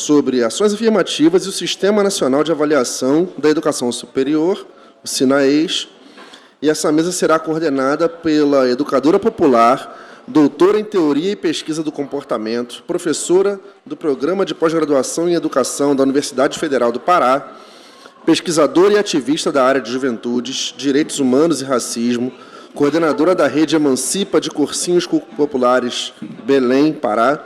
sobre ações afirmativas e o Sistema Nacional de Avaliação da Educação Superior, o SINAES, e essa mesa será coordenada pela educadora popular, doutora em Teoria e Pesquisa do Comportamento, professora do Programa de Pós-Graduação em Educação da Universidade Federal do Pará, pesquisadora e ativista da área de juventudes, direitos humanos e racismo, coordenadora da Rede Emancipa de Cursinhos Populares Belém, Pará,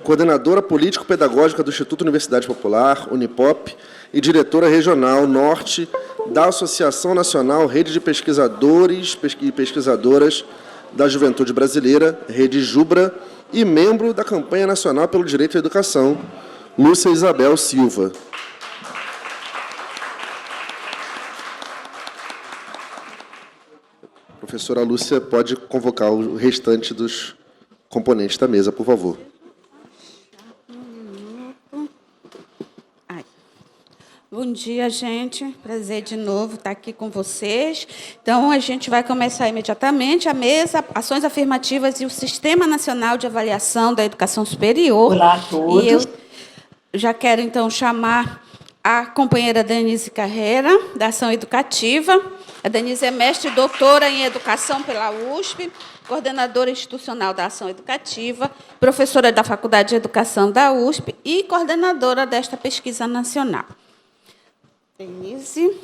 coordenadora político-pedagógica do Instituto Universidade Popular, Unipop, e diretora regional norte da Associação Nacional Rede de Pesquisadores e Pesquisadoras da Juventude Brasileira, Rede Jubra, e membro da Campanha Nacional pelo Direito à Educação, Lúcia Isabel Silva. Professora Lúcia, pode convocar o restante dos componentes da mesa, por favor. Bom dia, gente. Prazer de novo estar aqui com vocês. Então, a gente vai começar imediatamente a mesa, ações afirmativas e o Sistema Nacional de Avaliação da Educação Superior. Olá a todos. E eu já quero, então, chamar a companheira Denise Carreira, da Ação Educativa. A Denise é mestre e doutora em Educação pela USP, coordenadora institucional da Ação Educativa, professora da Faculdade de Educação da USP e coordenadora desta pesquisa nacional. Denise.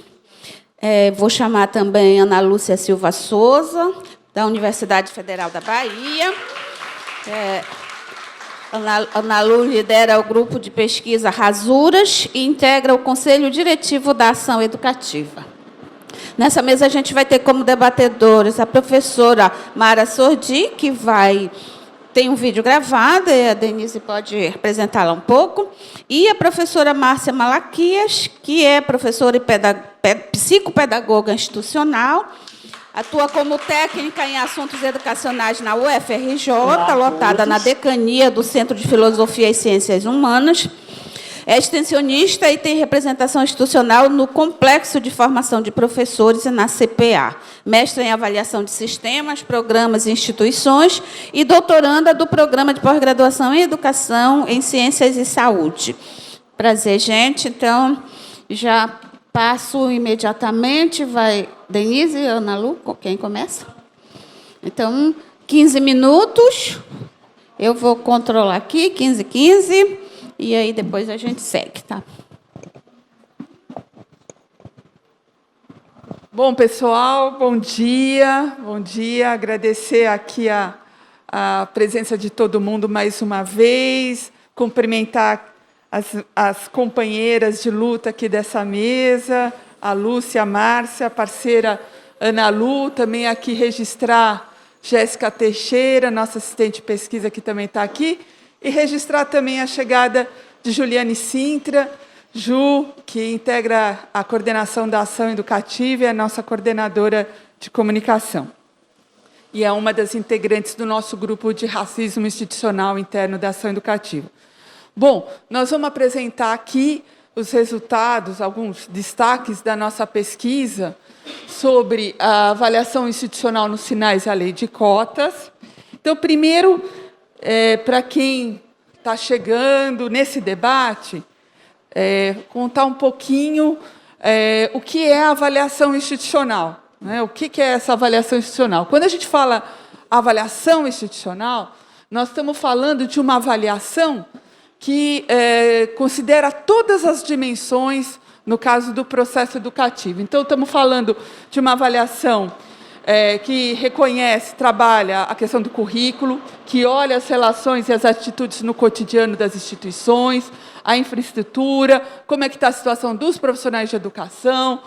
Vou chamar também Ana Lúcia Silva Souza, da Universidade Federal da Bahia. Ana Lu lidera o grupo de pesquisa Rasuras e integra o Conselho Diretivo da Ação Educativa. Nessa mesa, a gente vai ter como debatedores a professora Mara Sordi, que tem um vídeo gravado, e a Denise pode apresentá-la um pouco, e a professora Márcia Malaquias, que é professora e psicopedagoga institucional, atua como técnica em assuntos educacionais na UFRJ, lotada na decania do Centro de Filosofia e Ciências Humanas. É extensionista e tem representação institucional no Complexo de Formação de Professores e na CPA. Mestre em Avaliação de Sistemas, Programas e Instituições e doutoranda do Programa de Pós-Graduação em Educação em Ciências e Saúde. Prazer, gente. Então, já passo imediatamente. Vai Denise e Ana Lu, quem começa? Então, 15 minutos. Eu vou controlar aqui, 15. E aí, depois a gente segue, tá? Bom, pessoal, bom dia. Bom dia. Agradecer aqui a presença de todo mundo mais uma vez. Cumprimentar as companheiras de luta aqui dessa mesa, a Lúcia, a Márcia, a parceira Ana Lu, também aqui registrar Jéssica Teixeira, nossa assistente de pesquisa, que também está aqui, e registrar também a chegada de Juliane Sintra, Ju, que integra a coordenação da Ação Educativa e é nossa coordenadora de comunicação. E é uma das integrantes do nosso grupo de racismo institucional interno da Ação Educativa. Bom, nós vamos apresentar aqui os resultados, alguns destaques da nossa pesquisa sobre a avaliação institucional nos sinais e a lei de cotas. Então, primeiro, para quem está chegando nesse debate, contar um pouquinho o que é a avaliação institucional. Né? O que é essa avaliação institucional? Quando a gente fala avaliação institucional, nós estamos falando de uma avaliação que considera todas as dimensões, no caso do processo educativo. Então, estamos falando de uma avaliação que reconhece, trabalha a questão do currículo, que olha as relações e as atitudes no cotidiano das instituições, a infraestrutura, como é que está a situação dos profissionais de educação,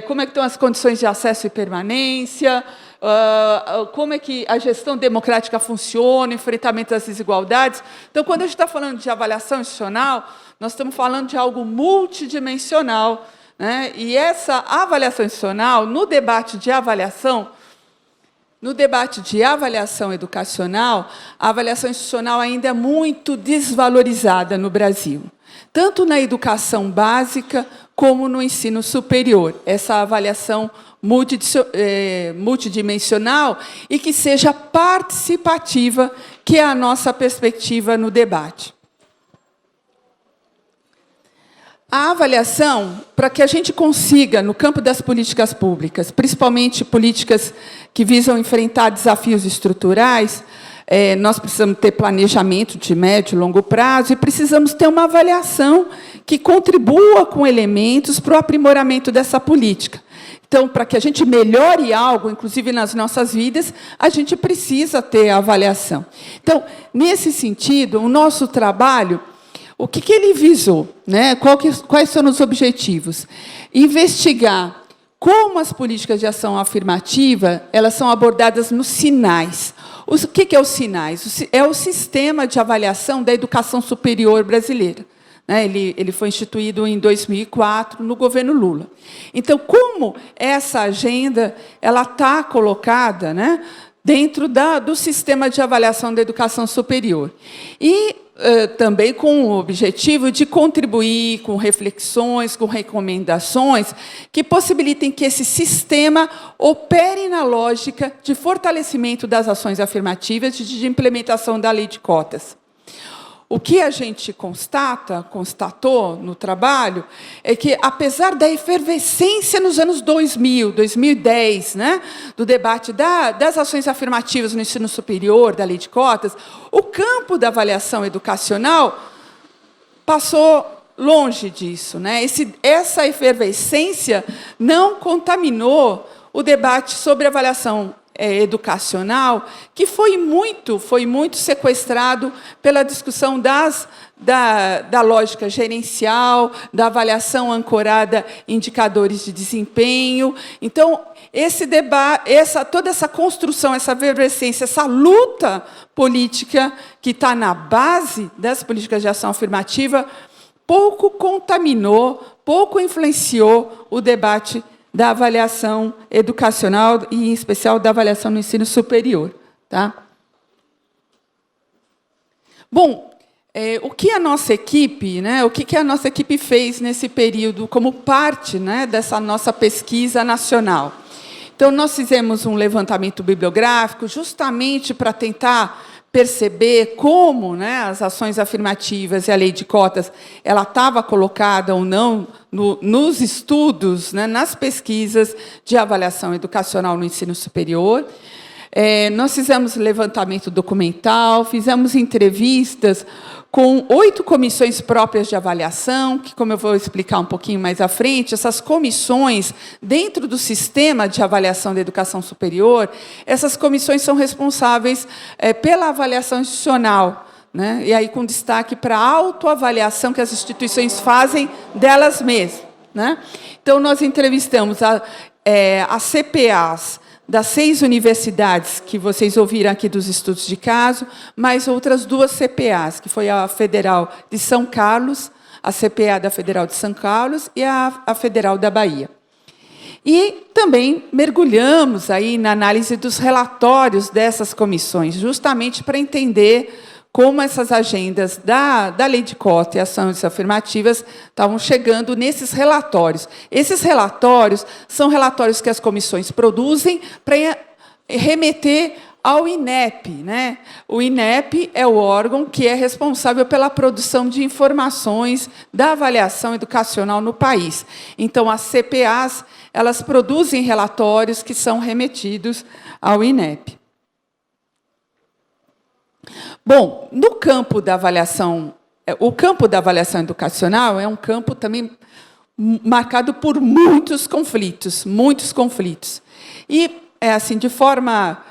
como é que estão as condições de acesso e permanência, como é que a gestão democrática funciona, enfrentamento das desigualdades. Então, quando a gente está falando de avaliação institucional, nós estamos falando de algo multidimensional, né? E essa avaliação institucional, no debate de avaliação educacional, a avaliação institucional ainda é muito desvalorizada no Brasil, tanto na educação básica como no ensino superior. Essa avaliação multidimensional e que seja participativa, que é a nossa perspectiva no debate. A avaliação, para que a gente consiga, no campo das políticas públicas, principalmente políticas que visam enfrentar desafios estruturais, nós precisamos ter planejamento de médio e longo prazo e precisamos ter uma avaliação que contribua com elementos para o aprimoramento dessa política. Então, para que a gente melhore algo, inclusive nas nossas vidas, a gente precisa ter a avaliação. Então, nesse sentido, o nosso trabalho, o que ele visou, né? Quais são os objetivos? Investigar como as políticas de ação afirmativa elas são abordadas nos sinais. O que é os sinais? É o sistema de avaliação da educação superior brasileira. Ele foi instituído em 2004, no governo Lula. Então, como essa agenda está colocada, né, dentro do sistema de avaliação da educação superior? E também com o objetivo de contribuir com reflexões, com recomendações, que possibilitem que esse sistema opere na lógica de fortalecimento das ações afirmativas e de implementação da lei de cotas. O que a gente constatou no trabalho, é que, apesar da efervescência nos anos 2000, 2010, né, do debate das ações afirmativas no ensino superior, da lei de cotas, o campo da avaliação educacional passou longe disso, né? Essa efervescência não contaminou o debate sobre avaliação educacional, que foi muito sequestrado pela discussão da lógica gerencial, da avaliação ancorada em indicadores de desempenho. Então, esse debate, toda essa construção, essa efervescência, essa luta política que está na base das políticas de ação afirmativa, pouco contaminou, pouco influenciou o debate da avaliação educacional e, em especial, da avaliação no ensino superior. Tá? Bom, o que a nossa equipe, né, o que a nossa equipe fez nesse período como parte, né, dessa nossa pesquisa nacional? Então, nós fizemos um levantamento bibliográfico justamente para tentar perceber como, né, as ações afirmativas e a lei de cotas ela estava colocada ou não nos estudos, né, nas pesquisas de avaliação educacional no ensino superior. Nós fizemos levantamento documental, fizemos entrevistas com 8 comissões próprias de avaliação, que, como eu vou explicar um pouquinho mais à frente, essas comissões, dentro do sistema de avaliação da educação superior, essas comissões são responsáveis pela avaliação institucional, né? E aí com destaque para a autoavaliação que as instituições fazem delas mesmas, né? Então, nós entrevistamos as CPAs das 6 universidades que vocês ouviram aqui dos estudos de caso, mais outras 2 CPAs, que foi a Federal de São Carlos, a CPA da Federal de São Carlos e a Federal da Bahia. E também mergulhamos aí na análise dos relatórios dessas comissões, justamente para entender como essas agendas da lei de cota e ações afirmativas estavam chegando nesses relatórios. Esses relatórios são relatórios que as comissões produzem para remeter ao INEP, né? O INEP é o órgão que é responsável pela produção de informações da avaliação educacional no país. Então, as CPAs elas produzem relatórios que são remetidos ao INEP. Bom, no campo da avaliação, o campo da avaliação educacional é um campo também marcado por muitos conflitos. E, assim, de forma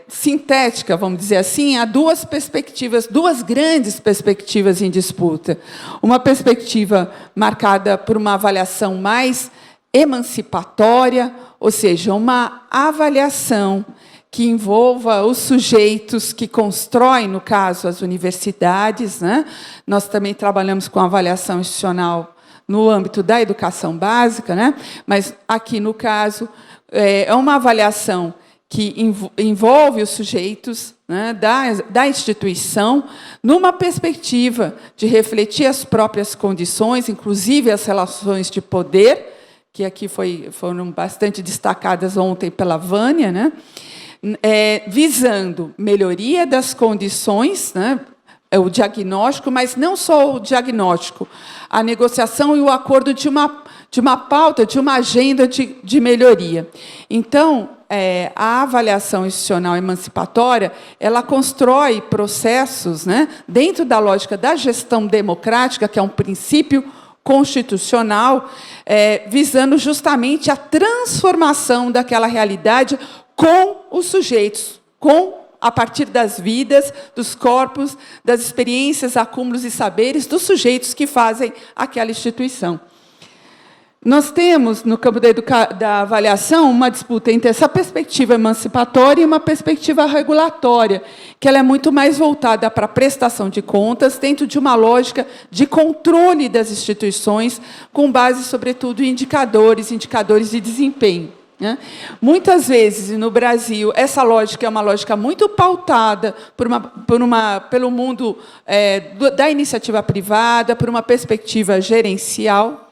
sintética, vamos dizer assim, há 2 perspectivas, 2 grandes perspectivas em disputa. Uma perspectiva marcada por uma avaliação mais emancipatória, ou seja, uma avaliação que envolva os sujeitos que constroem, no caso, as universidades, né? Nós também trabalhamos com avaliação institucional no âmbito da educação básica, né? Mas, aqui, no caso, é uma avaliação que envolve os sujeitos, né, da instituição, numa perspectiva de refletir as próprias condições, inclusive as relações de poder, que aqui foram bastante destacadas ontem pela Vânia, né? Visando melhoria das condições, né, o diagnóstico, mas não só o diagnóstico, a negociação e o acordo de uma pauta, de uma agenda de melhoria. Então, a avaliação institucional emancipatória, ela constrói processos, né, dentro da lógica da gestão democrática, que é um princípio constitucional, visando justamente a transformação daquela realidade com os sujeitos, a partir das vidas, dos corpos, das experiências, acúmulos e saberes dos sujeitos que fazem aquela instituição. Nós temos, no campo da avaliação, uma disputa entre essa perspectiva emancipatória e uma perspectiva regulatória, que ela é muito mais voltada para a prestação de contas, dentro de uma lógica de controle das instituições, com base, sobretudo, em indicadores de desempenho. Muitas vezes, no Brasil, essa lógica é uma lógica muito pautada pelo mundo da iniciativa privada, por uma perspectiva gerencial,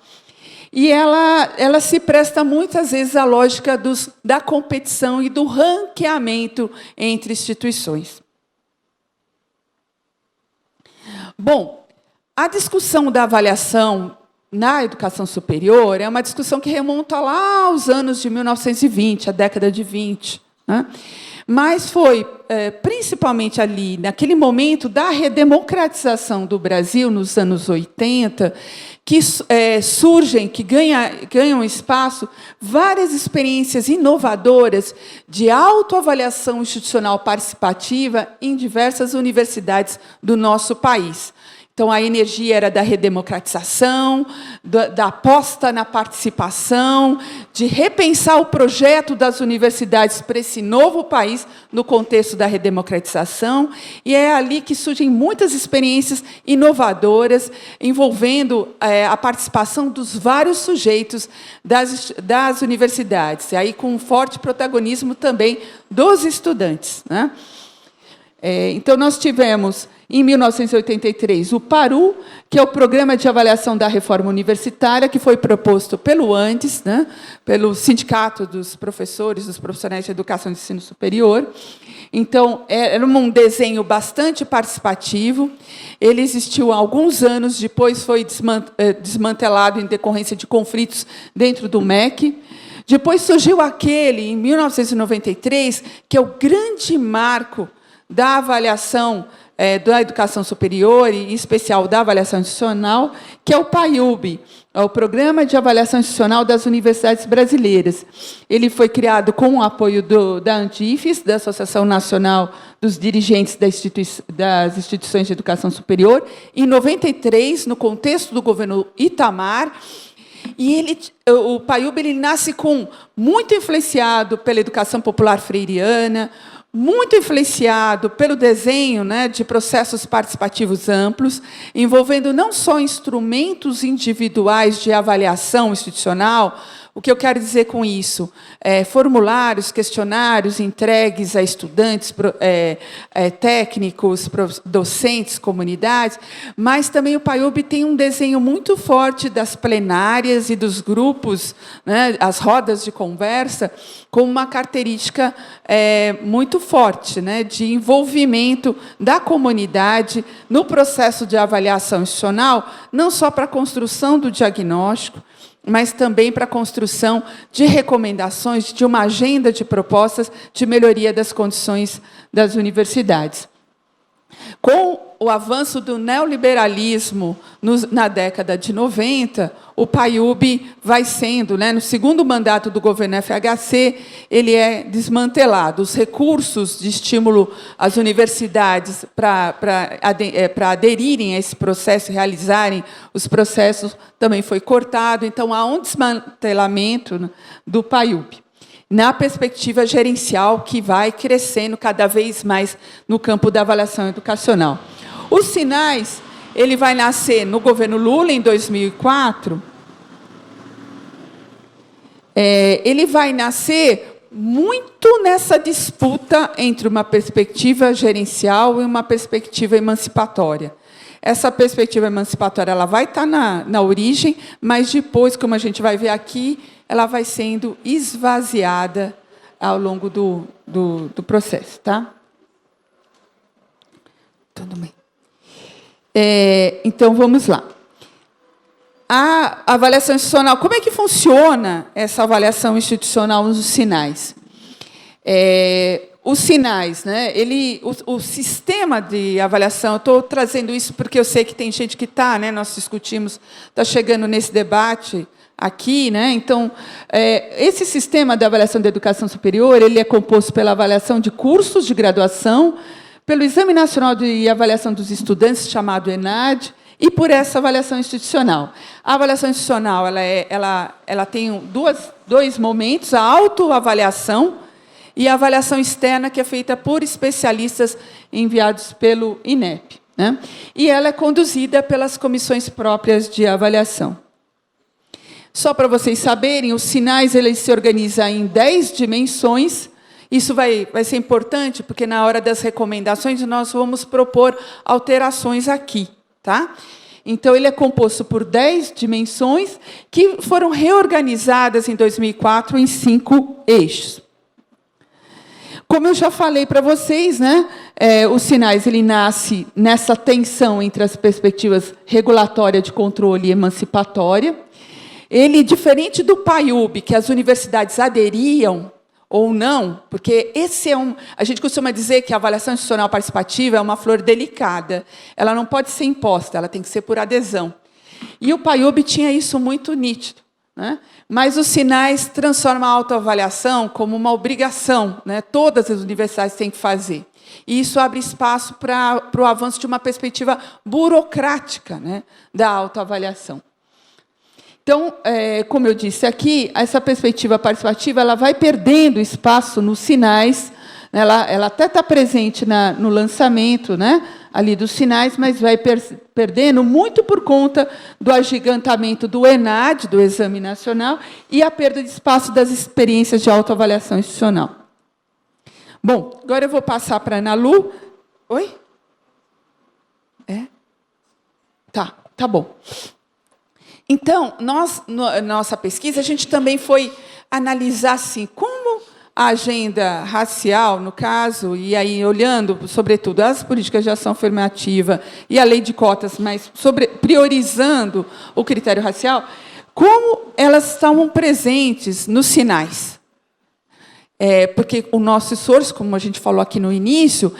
e ela se presta, muitas vezes, à lógica da competição e do ranqueamento entre instituições. Bom, a discussão da avaliação na educação superior é uma discussão que remonta lá aos anos de 1920, a década de 20. Né? Mas foi, principalmente ali, naquele momento da redemocratização do Brasil, nos anos 80, que surgem, que ganham espaço várias experiências inovadoras de autoavaliação institucional participativa em diversas universidades do nosso país. Então, a energia era da redemocratização, da aposta na participação, de repensar o projeto das universidades para esse novo país no contexto da redemocratização, e é ali que surgem muitas experiências inovadoras envolvendo a participação dos vários sujeitos das universidades, e aí com um forte protagonismo também dos estudantes. Né? Então, nós tivemos, em 1983, o PARU, que é o Programa de Avaliação da Reforma Universitária, que foi proposto pelo ANDES, né, pelo Sindicato dos Professores, dos Profissionais de Educação e Ensino Superior. Então, era um desenho bastante participativo. Ele existiu há alguns anos, depois foi desmantelado em decorrência de conflitos dentro do MEC. Depois surgiu aquele, em 1993, que é o grande marco da avaliação da educação superior, e em especial da avaliação institucional, que é o PAIUB, o Programa de Avaliação Institucional das Universidades Brasileiras. Ele foi criado com o apoio da ANDIFES, da Associação Nacional dos Dirigentes das Instituições de Educação Superior, em 93, no contexto do governo Itamar. E o PAIUB nasce muito influenciado pela educação popular freiriana, muito influenciado pelo desenho, né, de processos participativos amplos, envolvendo não só instrumentos individuais de avaliação institucional. O que eu quero dizer com isso? Formulários, questionários entregues a estudantes, técnicos, docentes, comunidades, mas também o PAIUB tem um desenho muito forte das plenárias e dos grupos, né, as rodas de conversa, com uma característica muito forte, né, de envolvimento da comunidade no processo de avaliação institucional, não só para a construção do diagnóstico, mas também para a construção de recomendações, de uma agenda de propostas de melhoria das condições das universidades. Com o avanço do neoliberalismo na década de 90, o PAIUB vai sendo, né, no segundo mandato do governo FHC, ele é desmantelado. Os recursos de estímulo às universidades para aderirem a esse processo, realizarem os processos, também foi cortado. Então, há um desmantelamento do PAIUB, na perspectiva gerencial, que vai crescendo cada vez mais no campo da avaliação educacional. Os sinais, ele vai nascer no governo Lula, em 2004. Ele vai nascer muito nessa disputa entre uma perspectiva gerencial e uma perspectiva emancipatória. Essa perspectiva emancipatória ela vai estar na origem, mas depois, como a gente vai ver aqui, ela vai sendo esvaziada ao longo do processo. Tá? Tudo bem. Então, vamos lá. A avaliação institucional, como é que funciona essa avaliação institucional nos sinais? Os sinais, né? O sistema de avaliação, eu estou trazendo isso porque eu sei que tem gente que está, né? Nós discutimos, está chegando nesse debate aqui, né? Então, esse sistema de avaliação da educação superior, ele é composto pela avaliação de cursos de graduação, pelo Exame Nacional de Avaliação dos Estudantes, chamado ENAD, e por essa avaliação institucional. A avaliação institucional ela tem dois momentos: a autoavaliação e a avaliação externa, que é feita por especialistas enviados pelo INEP, né? E ela é conduzida pelas comissões próprias de avaliação. Só para vocês saberem, os sinais eles se organizam em 10 dimensões. Isso vai ser importante, porque, na hora das recomendações, nós vamos propor alterações aqui. Tá? Então, ele é composto por 10 dimensões que foram reorganizadas em 2004 em 5 eixos. Como eu já falei para vocês, né, os sinais ele nasce nessa tensão entre as perspectivas regulatória, de controle e emancipatória. Ele, diferente do PAIUB, que as universidades aderiam ou não, porque a gente costuma dizer que a avaliação institucional participativa é uma flor delicada. Ela não pode ser imposta, ela tem que ser por adesão. E o PAIUB tinha isso muito nítido, né? Mas os sinais transformam a autoavaliação como uma obrigação, né? Todas as universidades têm que fazer. E isso abre espaço para o avanço de uma perspectiva burocrática, né, da autoavaliação. Então, como eu disse aqui, essa perspectiva participativa ela vai perdendo espaço nos sinais. Ela até está presente no lançamento, né, ali dos sinais, mas vai perdendo muito por conta do agigantamento do ENAD, do Exame Nacional, e a perda de espaço das experiências de autoavaliação institucional. Bom, agora eu vou passar para a Ana Lu. Oi? Tá bom. Então, nossa pesquisa, a gente também foi analisar assim, como a agenda racial, no caso, e aí olhando, sobretudo, as políticas de ação afirmativa e a lei de cotas, mas priorizando o critério racial, como elas estavam presentes nos sinais. Porque o nosso esforço, como a gente falou aqui no início,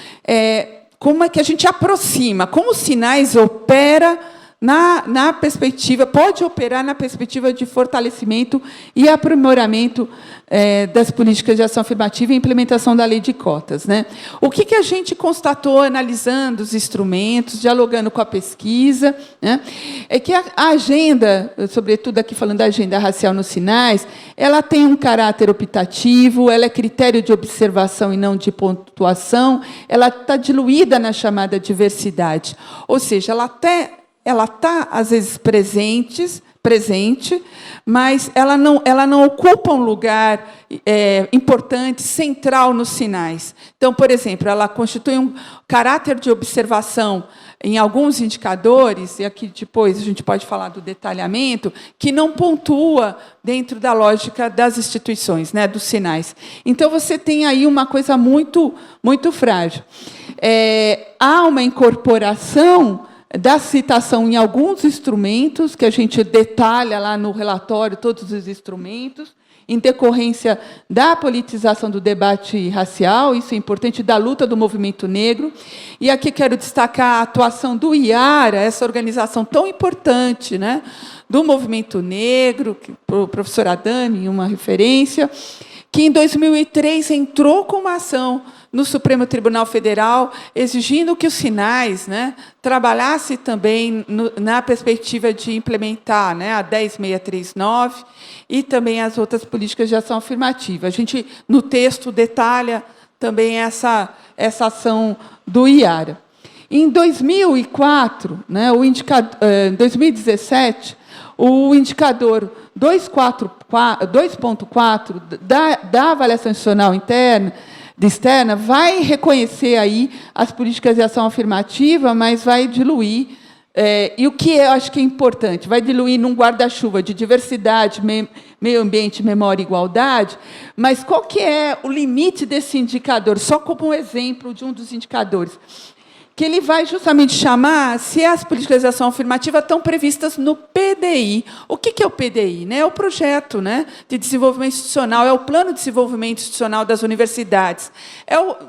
como é que a gente aproxima, como os sinais operam na perspectiva, pode operar na perspectiva de fortalecimento e aprimoramento das políticas de ação afirmativa e implementação da lei de cotas, né? O que a gente constatou analisando os instrumentos, dialogando com a pesquisa, né? É que a agenda, sobretudo aqui falando da agenda racial nos sinais, ela tem um caráter optativo, ela é critério de observação e não de pontuação, ela está diluída na chamada diversidade, ou seja, ela está, às vezes, presente, mas ela não ocupa um lugar importante, central nos sinais. Então, por exemplo, ela constitui um caráter de observação em alguns indicadores, e aqui depois a gente pode falar do detalhamento, que não pontua dentro da lógica das instituições, né, dos sinais. Então, você tem aí uma coisa muito, muito frágil. Há uma incorporação da citação em alguns instrumentos, que a gente detalha lá no relatório todos os instrumentos, em decorrência da politização do debate racial, isso é importante, da luta do movimento negro. E aqui quero destacar a atuação do IARA, essa organização tão importante, né, do movimento negro, o professor Adami, uma referência, que em 2003 entrou com uma ação no Supremo Tribunal Federal, exigindo que os sinais, né, trabalhassem também na perspectiva de implementar, né, a 10639 e também as outras políticas de ação afirmativa. A gente, no texto, detalha também essa ação do IARA. Em 2004, né, 2017, o indicador 2.4 da avaliação institucional externa vai reconhecer aí as políticas de ação afirmativa, mas vai diluir. E o que eu acho que é importante, vai diluir num guarda-chuva de diversidade, meio ambiente, memória e igualdade, mas qual que é o limite desse indicador? Só como um exemplo de um dos indicadores. que ele vai justamente chamar se as políticas de ação afirmativa estão previstas no PDI. O que é o PDI? É o projeto, né, de desenvolvimento institucional, é o plano de desenvolvimento institucional das universidades.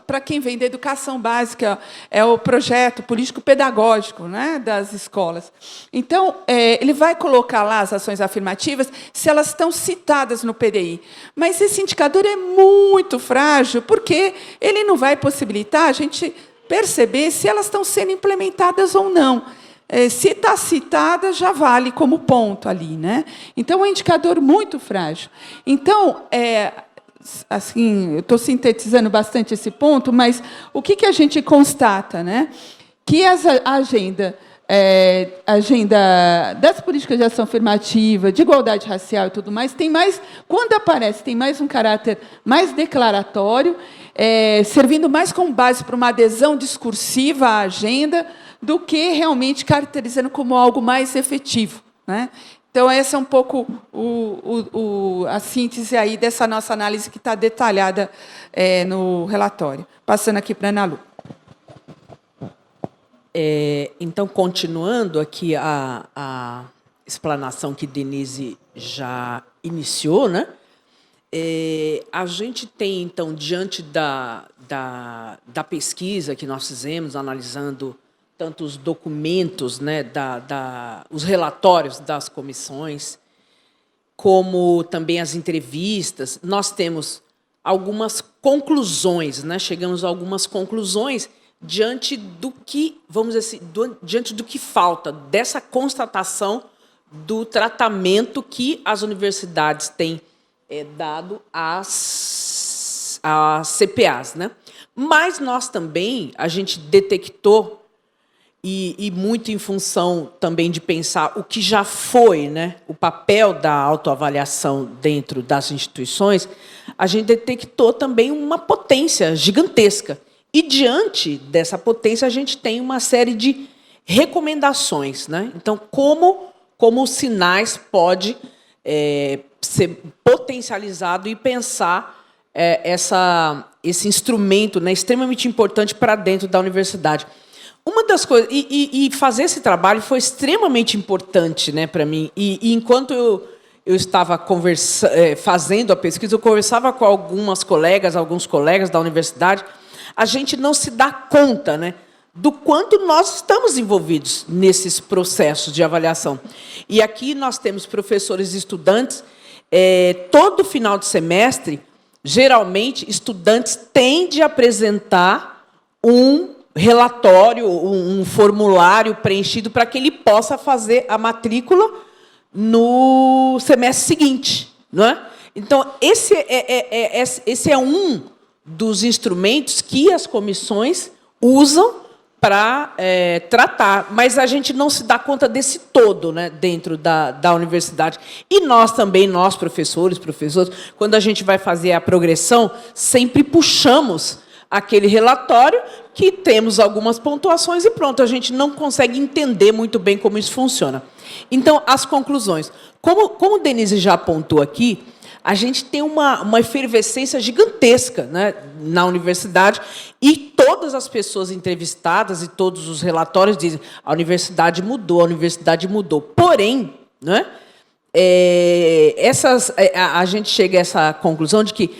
Para quem vem da educação básica, é o projeto político-pedagógico, né, das escolas. Então, ele vai colocar lá as ações afirmativas se elas estão citadas no PDI. Mas esse indicador é muito frágil, porque ele não vai possibilitar a gente perceber se elas estão sendo implementadas ou não. Se está citada, já vale como ponto ali, né? Então, é um indicador muito frágil. Então, assim, eu estou sintetizando bastante esse ponto, mas o que a gente constata, né? Que a agenda das políticas de ação afirmativa, de igualdade racial e tudo mais, tem mais, quando aparece, tem mais um caráter mais declaratório, servindo mais como base para uma adesão discursiva à agenda, do que realmente caracterizando como algo mais efetivo, né? Então, essa é um pouco a síntese aí dessa nossa análise que está detalhada no relatório. Passando aqui para a Ana Lu. Então, continuando aqui a explanação que Denise já iniciou, né? A gente tem, então, diante da pesquisa que nós fizemos, analisando tanto os documentos, né, os relatórios das comissões, como também as entrevistas, nós temos algumas conclusões, né? Chegamos a algumas conclusões diante do que, vamos dizer assim, diante do que falta, dessa constatação do tratamento que as universidades têm dado às CPAs, né? Mas nós também, a gente detectou, e muito em função também de pensar o que já foi, né, o papel da autoavaliação dentro das instituições, a gente detectou também uma potência gigantesca. E, diante dessa potência, a gente tem uma série de recomendações, né? Então, como os sinais pode ser potencializado e pensar esse instrumento, né, extremamente importante para dentro da universidade. Uma das coisas, e fazer esse trabalho foi extremamente importante, né, para mim. E enquanto eu estava fazendo a pesquisa, eu conversava com alguns colegas da universidade. A gente não se dá conta, né, do quanto nós estamos envolvidos nesses processos de avaliação. E aqui nós temos professores e estudantes. Todo final de semestre, geralmente, estudantes têm de apresentar um relatório, um formulário preenchido para que ele possa fazer a matrícula no semestre seguinte, não é? Então, esse é um dos instrumentos que as comissões usam para tratar, mas a gente não se dá conta desse todo, né, dentro da universidade. E nós também, nós, professores, quando a gente vai fazer a progressão, sempre puxamos aquele relatório que temos algumas pontuações e pronto, a gente não consegue entender muito bem como isso funciona. Então, as conclusões. Como Denise já apontou aqui, a gente tem uma efervescência gigantesca, né, na universidade, e todas as pessoas entrevistadas e todos os relatórios dizem a universidade mudou. Porém, né, a gente chega a essa conclusão de que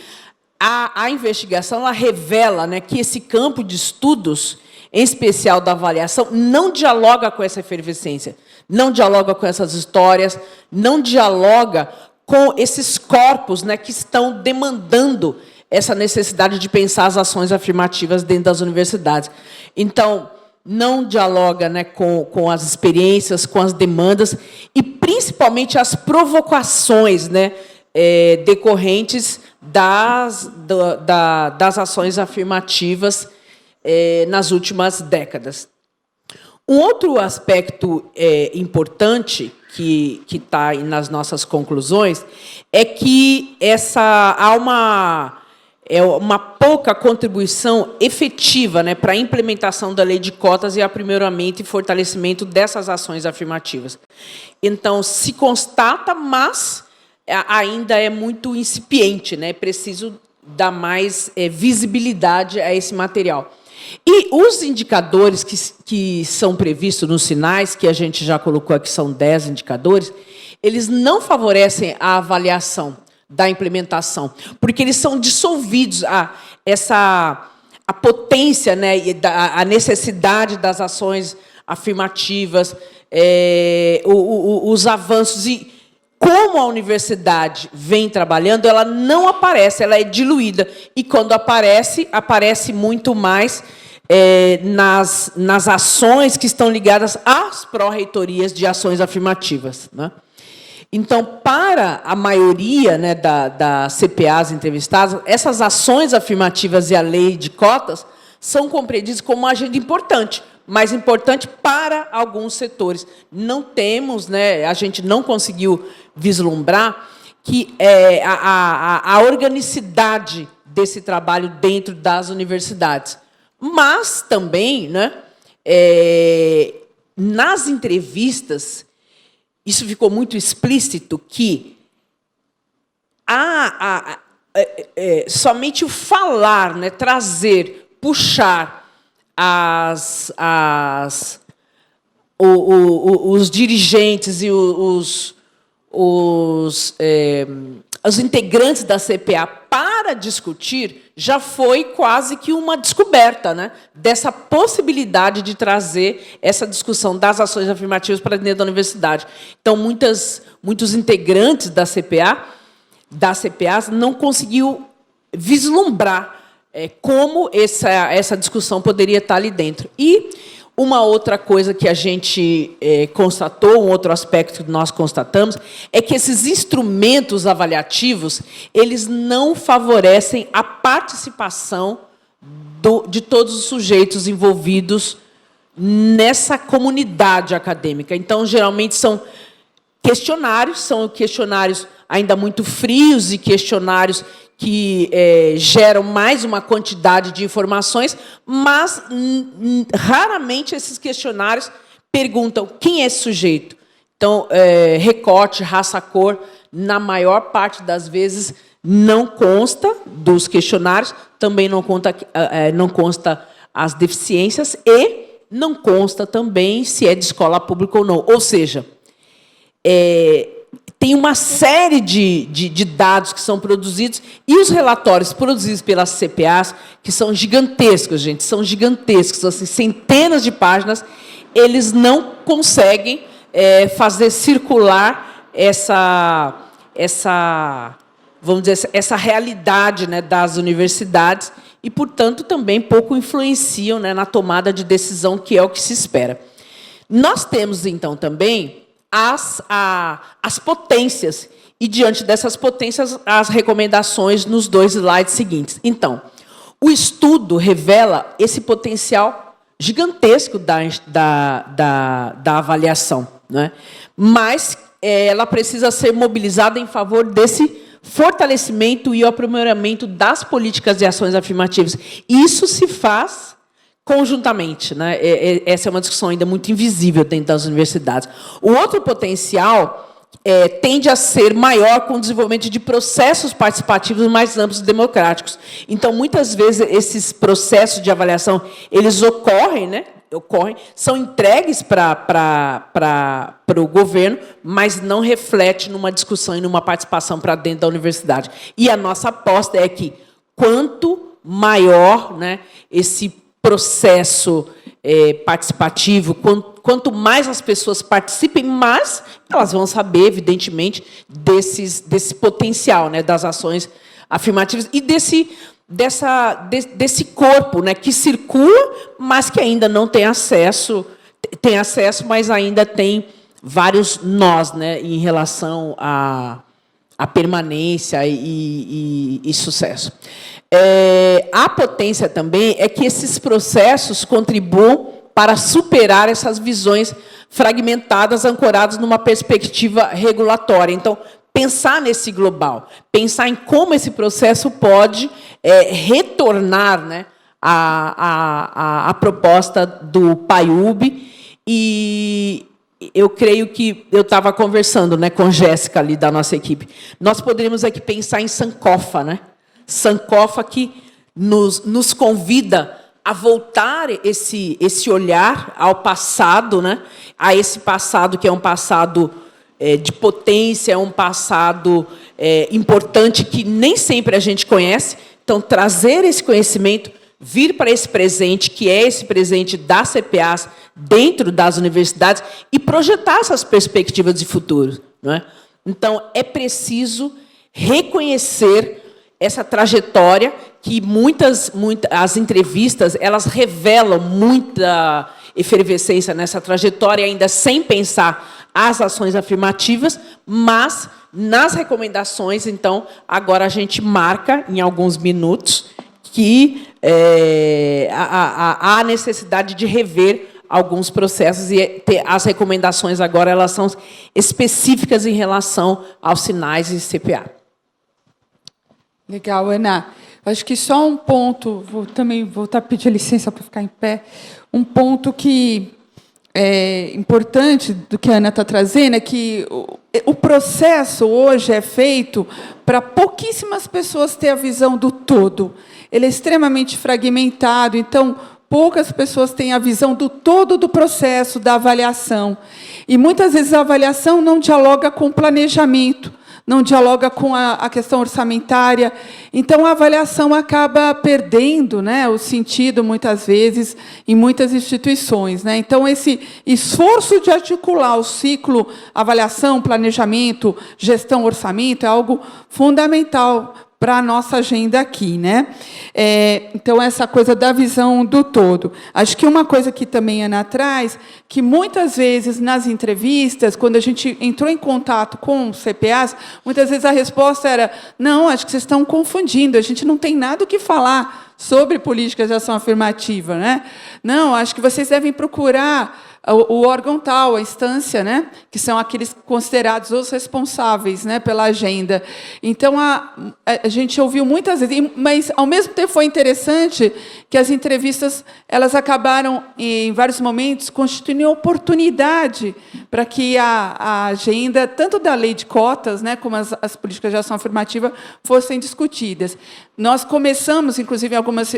a investigação ela revela, né, que esse campo de estudos, em especial da avaliação, não dialoga com essa efervescência, não dialoga com essas histórias, não dialoga com esses corpos, né, que estão demandando essa necessidade de pensar as ações afirmativas dentro das universidades. Então, não dialoga, né, com as experiências, com as demandas e, principalmente, as provocações, né, decorrentes das ações afirmativas nas últimas décadas. Um outro aspecto importante que está nas nossas conclusões é que há uma pouca contribuição efetiva, né, para a implementação da lei de cotas e aprimoramento e fortalecimento dessas ações afirmativas. Então, se constata, mas ainda é muito incipiente, né? É preciso dar mais visibilidade a esse material. E os indicadores que são previstos nos sinais, que a gente já colocou aqui, são 10 indicadores, eles não favorecem a avaliação da implementação, porque eles são dissolvidos, a potência, né, e a necessidade das ações afirmativas, os avanços. E como a universidade vem trabalhando, ela não aparece, ela é diluída. E, quando aparece, aparece muito mais nas ações que estão ligadas às pró-reitorias de ações afirmativas, né? Então, para a maioria, né, das CPAs entrevistadas, essas ações afirmativas e a lei de cotas são compreendidas como uma agenda importante, mas importante para alguns setores. Não temos, né, a gente não conseguiu vislumbrar que a organicidade desse trabalho dentro das universidades. Mas também, né, nas entrevistas, isso ficou muito explícito, que somente o falar, né, trazer, puxar os dirigentes e os integrantes da CPA para discutir, já foi quase que uma descoberta, né, dessa possibilidade de trazer essa discussão das ações afirmativas para dentro da universidade. Então, muitos integrantes da CPAs não conseguiu vislumbrar como essa discussão poderia estar ali dentro. E uma outra coisa que a gente constatou, um outro aspecto que nós constatamos, é que esses instrumentos avaliativos, eles não favorecem a participação de todos os sujeitos envolvidos nessa comunidade acadêmica. Então, geralmente, são questionários ainda muito frios e questionários que geram mais uma quantidade de informações, mas raramente esses questionários perguntam quem é esse sujeito. Então, recorte, raça, cor, na maior parte das vezes, não consta dos questionários, também não consta as deficiências e não consta também se é de escola pública ou não. Ou seja, tem uma série de dados que são produzidos, e os relatórios produzidos pelas CPAs, que são gigantescos, gente, são gigantescos, assim, centenas de páginas, eles não conseguem fazer circular vamos dizer, essa realidade, né, das universidades, e, portanto, também pouco influenciam, né, na tomada de decisão, que é o que se espera. Nós temos, então, também as potências, e, diante dessas potências, as recomendações nos 2 slides seguintes. Então, o estudo revela esse potencial gigantesco da avaliação, né? Mas ela precisa ser mobilizada em favor desse fortalecimento e aprimoramento das políticas e ações afirmativas. Isso se faz conjuntamente, né? Essa é uma discussão ainda muito invisível dentro das universidades. O outro potencial tende a ser maior com o desenvolvimento de processos participativos mais amplos e democráticos. Então, muitas vezes, esses processos de avaliação, eles ocorrem, né? São entregues para o governo, mas não reflete numa discussão e numa participação para dentro da universidade. E a nossa aposta é que, quanto maior, né, esse processo participativo, quanto mais as pessoas participem, mais elas vão saber, evidentemente, desse potencial, né, das ações afirmativas e desse corpo, né, que circula, mas que ainda não tem acesso, mas ainda tem vários nós, né, em relação à permanência e sucesso. A potência também é que esses processos contribuam para superar essas visões fragmentadas, ancoradas numa perspectiva regulatória. Então, pensar nesse global, pensar em como esse processo pode retornar, né, a proposta do PAIUB. E eu creio que eu estava conversando, né, com Jéssica, ali da nossa equipe. Nós poderíamos aqui pensar em Sankofa, né? Sankofa, que nos convida a voltar esse olhar ao passado, né? A esse passado que é um passado de potência, é um passado importante que nem sempre a gente conhece. Então, trazer esse conhecimento, vir para esse presente, que é esse presente das CPAs, dentro das universidades, e projetar essas perspectivas de futuro, não é? Então, é preciso reconhecer essa trajetória que as entrevistas elas revelam muita efervescência nessa trajetória, ainda sem pensar as ações afirmativas, mas nas recomendações, então, agora a gente marca em alguns minutos que há necessidade de rever alguns processos e as recomendações agora elas são específicas em relação aos sinais e CPA. Legal, Ana. Acho que só um ponto, vou também voltar a pedir licença para ficar em pé, um ponto que é importante do que a Ana está trazendo é que o processo hoje é feito para pouquíssimas pessoas ter a visão do todo. Ele é extremamente fragmentado, então poucas pessoas têm a visão do todo do processo da avaliação. E muitas vezes a avaliação não dialoga com o planejamento, não dialoga com a questão orçamentária. Então, a avaliação acaba perdendo, né, o sentido, muitas vezes, em muitas instituições, né? Então, esse esforço de articular o ciclo avaliação, planejamento, gestão, orçamento, é algo fundamental para a nossa agenda aqui, né? Então, essa coisa da visão do todo. Acho que uma coisa que também Ana traz, que muitas vezes nas entrevistas, quando a gente entrou em contato com os CPAs, muitas vezes a resposta era: não, acho que vocês estão confundindo, a gente não tem nada o que falar sobre políticas de ação afirmativa, né? Não, acho que vocês devem procurar o órgão tal, a instância, né, que são aqueles considerados os responsáveis, né, pela agenda. Então, a gente ouviu muitas vezes, mas, ao mesmo tempo, foi interessante que as entrevistas elas acabaram, em vários momentos, constituindo oportunidade para que a agenda, tanto da lei de cotas, né, como as políticas de ação afirmativa, fossem discutidas. Nós começamos, inclusive, em algumas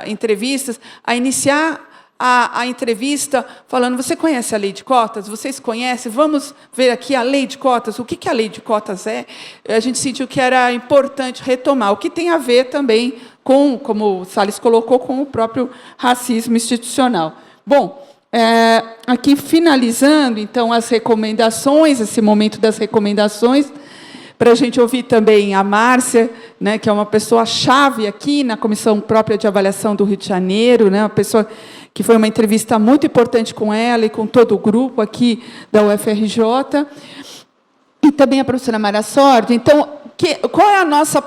entrevistas, a iniciar a entrevista falando: você conhece a lei de cotas? Vocês conhecem? Vamos ver aqui a lei de cotas. O que a lei de cotas é? A gente sentiu que era importante retomar, o que tem a ver também com, como o Salles colocou, com o próprio racismo institucional. Bom, aqui finalizando, então, as recomendações, esse momento das recomendações, para a gente ouvir também a Márcia, né, que é uma pessoa-chave aqui na Comissão Própria de Avaliação do Rio de Janeiro, né, uma pessoa que foi uma entrevista muito importante com ela e com todo o grupo aqui da UFRJ, e também a professora Mara Sordi. Então, qual é a nossa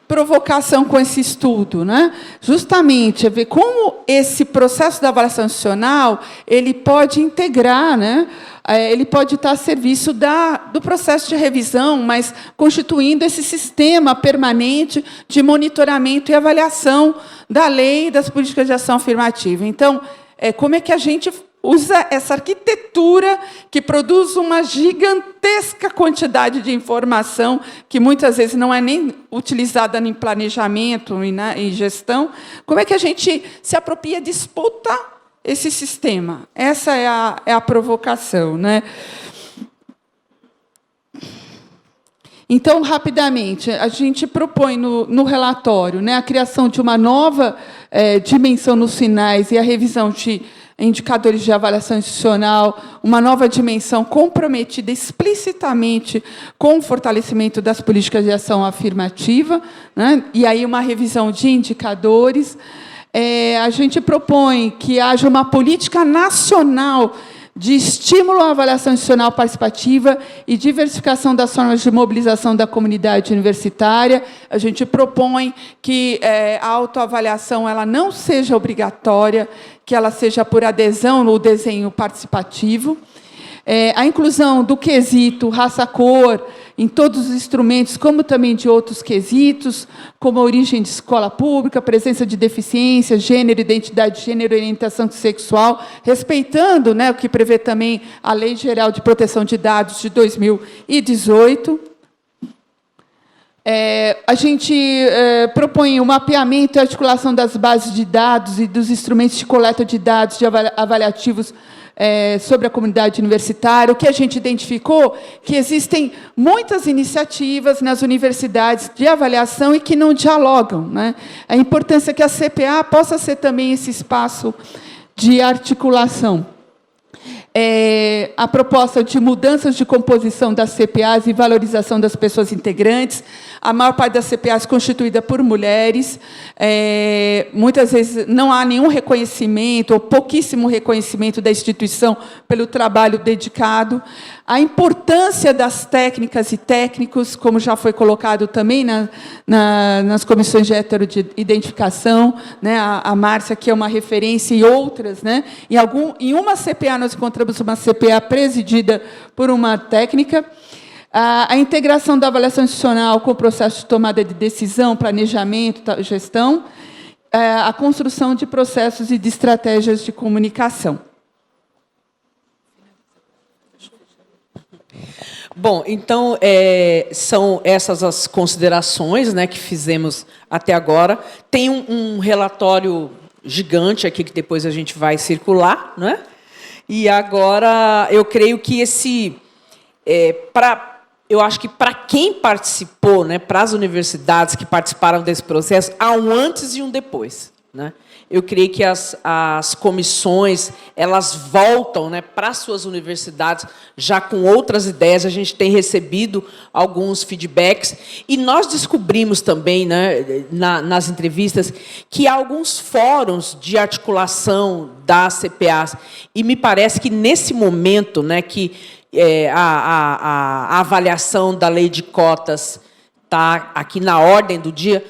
provocação com esse estudo, né? Justamente é ver como esse processo da avaliação institucional ele pode integrar, né? Ele pode estar a serviço do processo de revisão, mas constituindo esse sistema permanente de monitoramento e avaliação da lei e das políticas de ação afirmativa. Então, como é que a gente usa essa arquitetura que produz uma gigantesca quantidade de informação que muitas vezes não é nem utilizada em planejamento e em gestão. Como é que a gente se apropria, disputa esse sistema? Essa é a provocação, né? Então, rapidamente, a gente propõe no relatório, né, a criação de uma nova dimensão nos sinais e a revisão de indicadores de avaliação institucional, uma nova dimensão comprometida explicitamente com o fortalecimento das políticas de ação afirmativa, né, e aí uma revisão de indicadores. A gente propõe que haja uma política nacional de estímulo à avaliação institucional participativa e diversificação das formas de mobilização da comunidade universitária. A gente propõe que a autoavaliação ela não seja obrigatória, que ela seja por adesão no desenho participativo. A inclusão do quesito raça-cor em todos os instrumentos, como também de outros quesitos, como a origem de escola pública, presença de deficiência, gênero, identidade de gênero, orientação sexual, respeitando, né, o que prevê também a Lei Geral de Proteção de Dados de 2018. A gente propõe o mapeamento e articulação das bases de dados e dos instrumentos de coleta de dados de avaliativos sobre a comunidade universitária. O que a gente identificou que existem muitas iniciativas nas universidades de avaliação e que não dialogam, né? A importância que a CPA possa ser também esse espaço de articulação. A proposta de mudanças de composição das CPAs e valorização das pessoas integrantes. A maior parte das CPAs constituída por mulheres. Muitas vezes não há nenhum reconhecimento, ou pouquíssimo reconhecimento da instituição pelo trabalho dedicado. A importância das técnicas e técnicos, como já foi colocado também nas comissões de heteroidentificação, né? A Márcia, que é uma referência, e outras, né? Em uma CPA, nós encontramos uma CPA presidida por uma técnica. A integração da avaliação institucional com o processo de tomada de decisão, planejamento, gestão. A construção de processos e de estratégias de comunicação. Bom, então, são essas as considerações, né, que fizemos até agora. Tem um relatório gigante aqui, que depois a gente vai circular, né? E agora, eu creio que eu acho que para quem participou, né, para as universidades que participaram desse processo, há um antes e um depois, né? Eu creio que as comissões, elas voltam, né, para as suas universidades já com outras ideias. A gente tem recebido alguns feedbacks e nós descobrimos também, né, nas entrevistas, que há alguns fóruns de articulação das CPAs, e me parece que nesse momento, né, que a avaliação da lei de cotas está aqui na ordem do dia,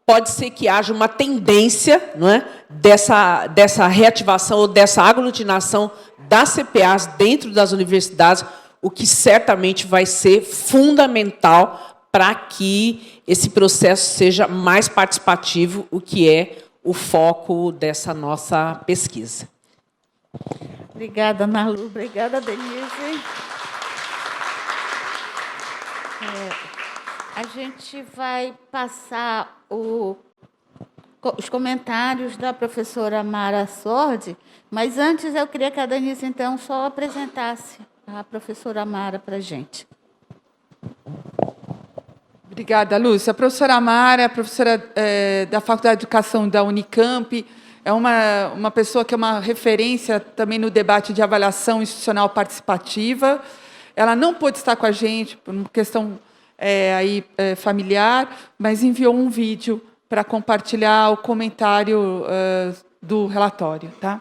pode ser que haja uma tendência, não é, dessa reativação ou dessa aglutinação das CPAs dentro das universidades, o que certamente vai ser fundamental para que esse processo seja mais participativo, o que é o foco dessa nossa pesquisa. Obrigada, Malu. Obrigada, Denise. A gente vai passar os comentários da professora Mara Sordi, mas antes eu queria que a Denise, então, só apresentasse a professora Mara para a gente. Obrigada, Lúcia. A professora Mara é professora da Faculdade de Educação da Unicamp, é uma pessoa que é uma referência também no debate de avaliação institucional participativa. Ela não pôde estar com a gente por uma questão familiar, mas enviou um vídeo para compartilhar o comentário do relatório. Tá?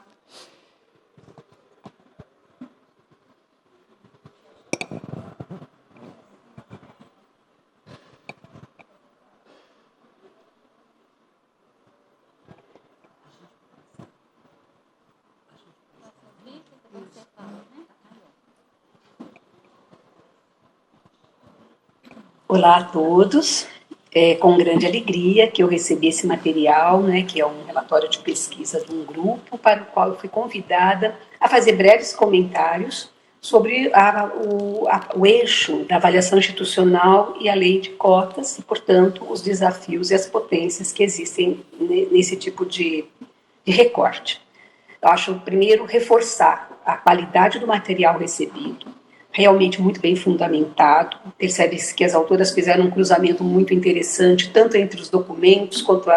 Olá a todos, com grande alegria que eu recebi esse material, né, que é um relatório de pesquisa de um grupo para o qual eu fui convidada a fazer breves comentários sobre o eixo da avaliação institucional e a lei de cotas e, portanto, os desafios e as potências que existem nesse tipo de recorte. Eu acho, primeiro, reforçar a qualidade do material recebido, realmente muito bem fundamentado. Percebe-se que as autoras fizeram um cruzamento muito interessante, tanto entre os documentos, quanto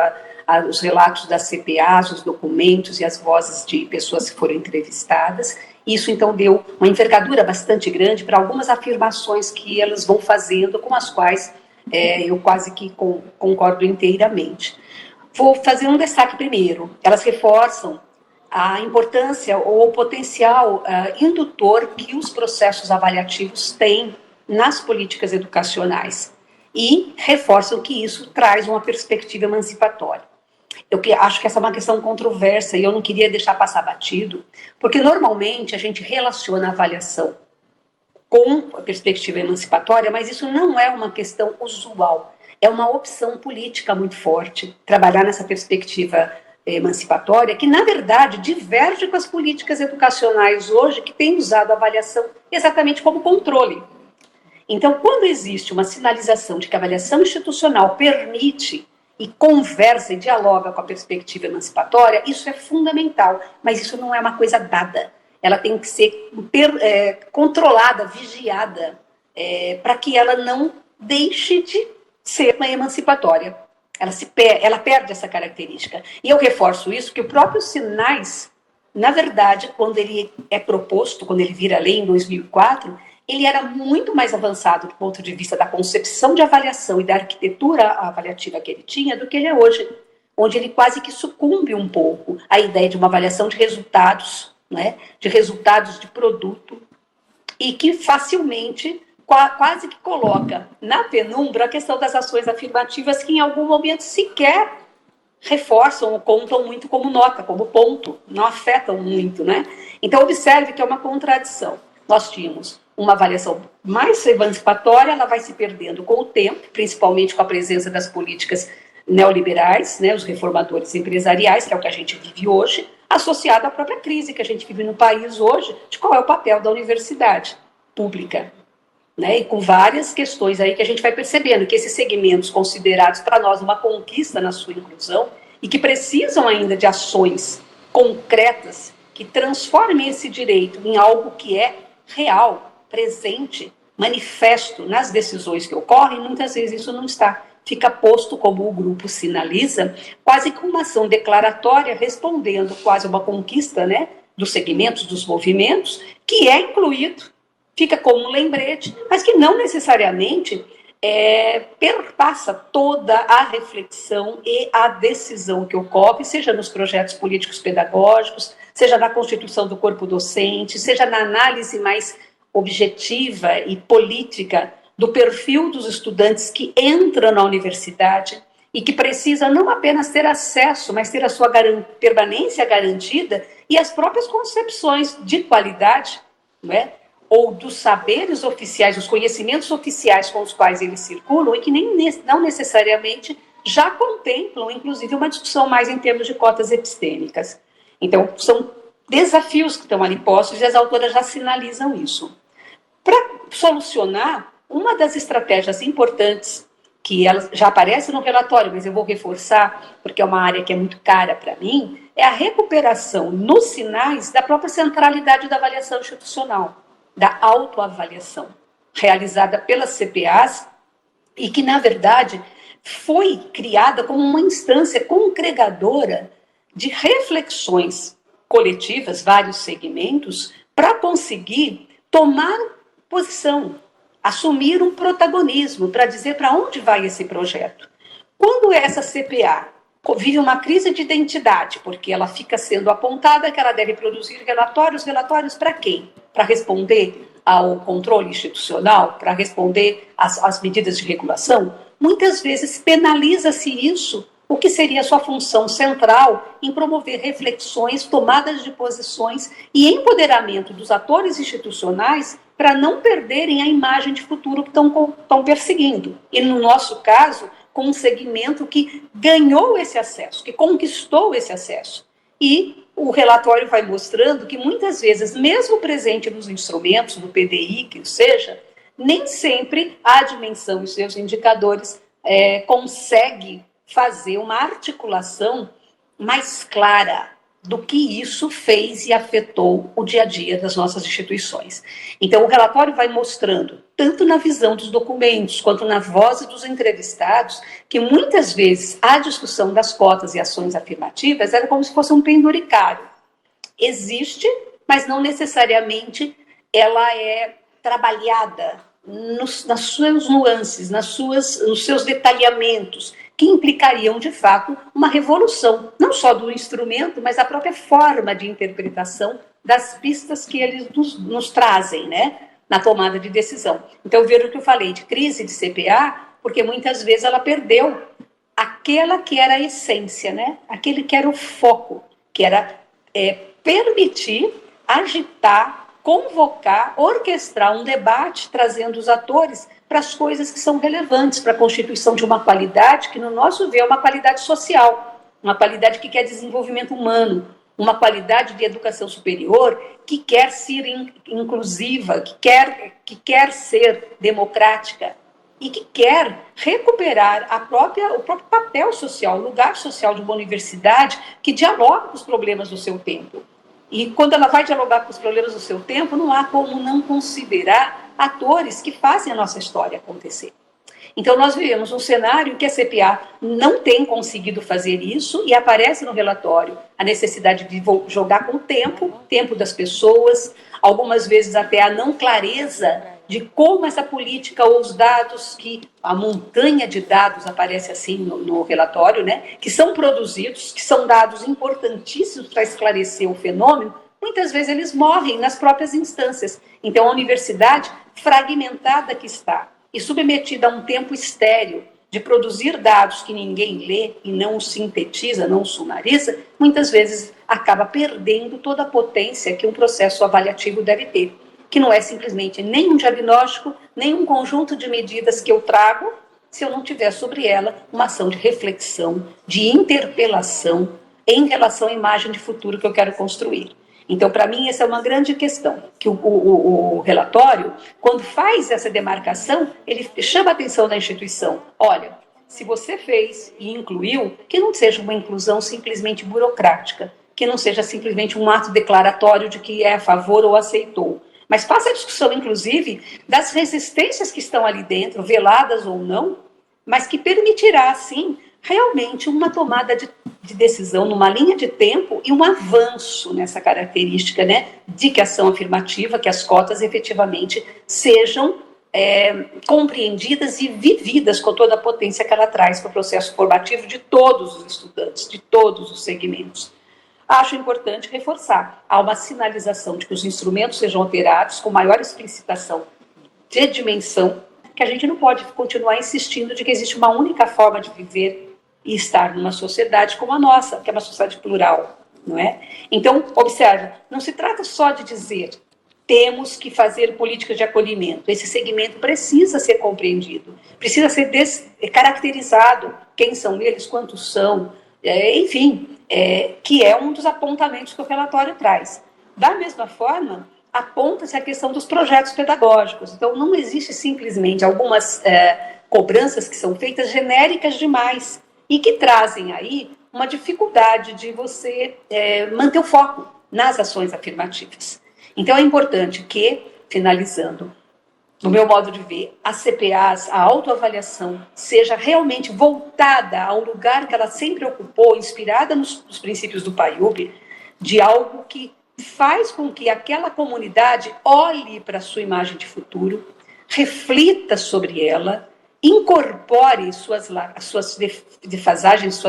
os relatos das CPAs, os documentos e as vozes de pessoas que foram entrevistadas. Isso, então, deu uma envergadura bastante grande para algumas afirmações que elas vão fazendo, com as quais eu quase que concordo inteiramente. Vou fazer um destaque primeiro. Elas reforçam a importância ou o potencial indutor que os processos avaliativos têm nas políticas educacionais e reforçam que isso traz uma perspectiva emancipatória. Eu acho que essa é uma questão controversa e eu não queria deixar passar batido, porque normalmente a gente relaciona a avaliação com a perspectiva emancipatória, mas isso não é uma questão usual, é uma opção política muito forte, trabalhar nessa perspectiva emancipatória, que, na verdade, diverge com as políticas educacionais hoje, que têm usado a avaliação exatamente como controle. Então, quando existe uma sinalização de que a avaliação institucional permite e conversa e dialoga com a perspectiva emancipatória, isso é fundamental, mas isso não é uma coisa dada. Ela tem que ser controlada, vigiada, para que ela não deixe de ser uma emancipatória. Ela perde essa característica. E eu reforço isso, que o próprio Sinais, na verdade, quando ele é proposto, quando ele vira lei em 2004, ele era muito mais avançado do ponto de vista da concepção de avaliação e da arquitetura avaliativa que ele tinha do que ele é hoje, onde ele quase que sucumbe um pouco à ideia de uma avaliação de resultados, né, de resultados de produto, e que facilmente, quase que coloca na penumbra a questão das ações afirmativas que em algum momento sequer reforçam ou contam muito como nota, como ponto, não afetam muito, né? Então, observe que é uma contradição. Nós tínhamos uma avaliação mais emancipatória, ela vai se perdendo com o tempo, principalmente com a presença das políticas neoliberais, né, os reformadores empresariais, que é o que a gente vive hoje, associado à própria crise que a gente vive no país hoje, de qual é o papel da universidade pública, né, e com várias questões aí que a gente vai percebendo que esses segmentos considerados para nós uma conquista na sua inclusão e que precisam ainda de ações concretas que transformem esse direito em algo que é real, presente, manifesto nas decisões que ocorrem, muitas vezes isso não está. Fica posto, como o grupo sinaliza, quase como uma ação declaratória, respondendo quase uma conquista, né, dos segmentos, dos movimentos, que é incluído, fica como um lembrete, mas que não necessariamente perpassa toda a reflexão e a decisão que ocorre, seja nos projetos políticos pedagógicos, seja na constituição do corpo docente, seja na análise mais objetiva e política do perfil dos estudantes que entram na universidade e que precisam não apenas ter acesso, mas ter a sua permanência garantida e as próprias concepções de qualidade, né, ou dos saberes oficiais, os conhecimentos oficiais com os quais eles circulam e que não necessariamente já contemplam, inclusive, uma discussão mais em termos de cotas epistêmicas. Então, são desafios que estão ali postos e as autoras já sinalizam isso. Para solucionar, uma das estratégias importantes, que ela já aparece no relatório, mas eu vou reforçar, porque é uma área que é muito cara para mim, é a recuperação nos sinais da própria centralidade da avaliação institucional, da autoavaliação, realizada pelas CPAs e que, na verdade, foi criada como uma instância congregadora de reflexões coletivas, vários segmentos, para conseguir tomar posição, assumir um protagonismo para dizer para onde vai esse projeto. Quando essa CPA vive uma crise de identidade, porque ela fica sendo apontada que ela deve produzir relatórios para quem? Para responder ao controle institucional, para responder às medidas de regulação? Muitas vezes penaliza-se isso, o que seria a sua função central em promover reflexões, tomadas de posições e empoderamento dos atores institucionais para não perderem a imagem de futuro que estão perseguindo. E, no nosso caso, com um segmento que ganhou esse acesso, que conquistou esse acesso. E o relatório vai mostrando que, muitas vezes, mesmo presente nos instrumentos, no PDI, que seja, nem sempre a dimensão e seus indicadores consegue fazer uma articulação mais clara do que isso fez e afetou o dia a dia das nossas instituições. Então, o relatório vai mostrando, tanto na visão dos documentos, quanto na voz dos entrevistados, que muitas vezes a discussão das cotas e ações afirmativas era como se fosse um penduricário. Existe, mas não necessariamente ela é trabalhada nas suas nuances, nos seus detalhamentos, que implicariam, de fato, uma revolução, não só do instrumento, mas a própria forma de interpretação das pistas que eles nos trazem, né, na tomada de decisão. Então, veja o que eu falei de crise de CPA, porque muitas vezes ela perdeu aquela que era a essência, né, aquele que era o foco, que era permitir, agitar, convocar, orquestrar um debate, trazendo os atores para as coisas que são relevantes para a constituição de uma qualidade que, no nosso ver, é uma qualidade social, uma qualidade que quer desenvolvimento humano, uma qualidade de educação superior que quer ser inclusiva, que quer ser democrática e que quer recuperar o próprio papel social, o lugar social de uma universidade que dialoga com os problemas do seu tempo. E quando ela vai dialogar com os problemas do seu tempo, não há como não considerar atores que fazem a nossa história acontecer. Então, nós vivemos um cenário em que a CPA não tem conseguido fazer isso e aparece no relatório a necessidade de jogar com o tempo das pessoas, algumas vezes até a não clareza de como essa política ou os dados, que a montanha de dados aparece assim no relatório, né, que são produzidos, que são dados importantíssimos para esclarecer o fenômeno, muitas vezes eles morrem nas próprias instâncias. Então, a universidade fragmentada que está, e submetida a um tempo estéril de produzir dados que ninguém lê e não os sintetiza, não os sumariza, muitas vezes acaba perdendo toda a potência que um processo avaliativo deve ter, que não é simplesmente nem um diagnóstico, nem um conjunto de medidas que eu trago, se eu não tiver sobre ela uma ação de reflexão, de interpelação em relação à imagem de futuro que eu quero construir. Então, para mim, essa é uma grande questão, que o relatório, quando faz essa demarcação, ele chama a atenção da instituição. Olha, se você fez e incluiu, que não seja uma inclusão simplesmente burocrática, que não seja simplesmente um ato declaratório de que é a favor ou aceitou, mas faça a discussão, inclusive, das resistências que estão ali dentro, veladas ou não, mas que permitirá, sim, realmente uma tomada de decisão numa linha de tempo e um avanço nessa característica, né, de que a ação afirmativa, que as cotas efetivamente sejam compreendidas e vividas com toda a potência que ela traz para o processo formativo de todos os estudantes, de todos os segmentos. Acho importante reforçar, há uma sinalização de que os instrumentos sejam alterados com maior explicitação de dimensão, que a gente não pode continuar insistindo de que existe uma única forma de viver e estar numa sociedade como a nossa, que é uma sociedade plural, não é? Então, observa, não se trata só de dizer temos que fazer políticas de acolhimento. Esse segmento precisa ser compreendido, precisa ser caracterizado, quem são eles, quantos são, enfim, que é um dos apontamentos que o relatório traz. Da mesma forma, aponta-se a questão dos projetos pedagógicos. Então, não existe simplesmente algumas cobranças que são feitas genéricas demais, e que trazem aí uma dificuldade de você manter o foco nas ações afirmativas. Então, é importante que, finalizando, no meu modo de ver, as CPAs, a autoavaliação, seja realmente voltada ao lugar que ela sempre ocupou, inspirada nos princípios do PAIUB, de algo que faz com que aquela comunidade olhe para a sua imagem de futuro, reflita sobre ela, incorpore as suas defasagens,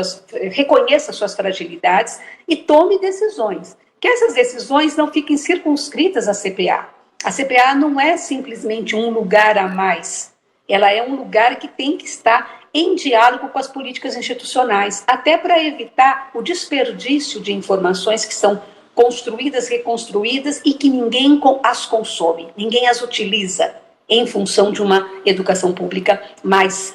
reconheça suas fragilidades e tome decisões. Que essas decisões não fiquem circunscritas à CPA. A CPA não é simplesmente um lugar a mais. Ela é um lugar que tem que estar em diálogo com as políticas institucionais, até para evitar o desperdício de informações que são construídas, reconstruídas e que ninguém as consome, ninguém as utiliza em função de uma educação pública mais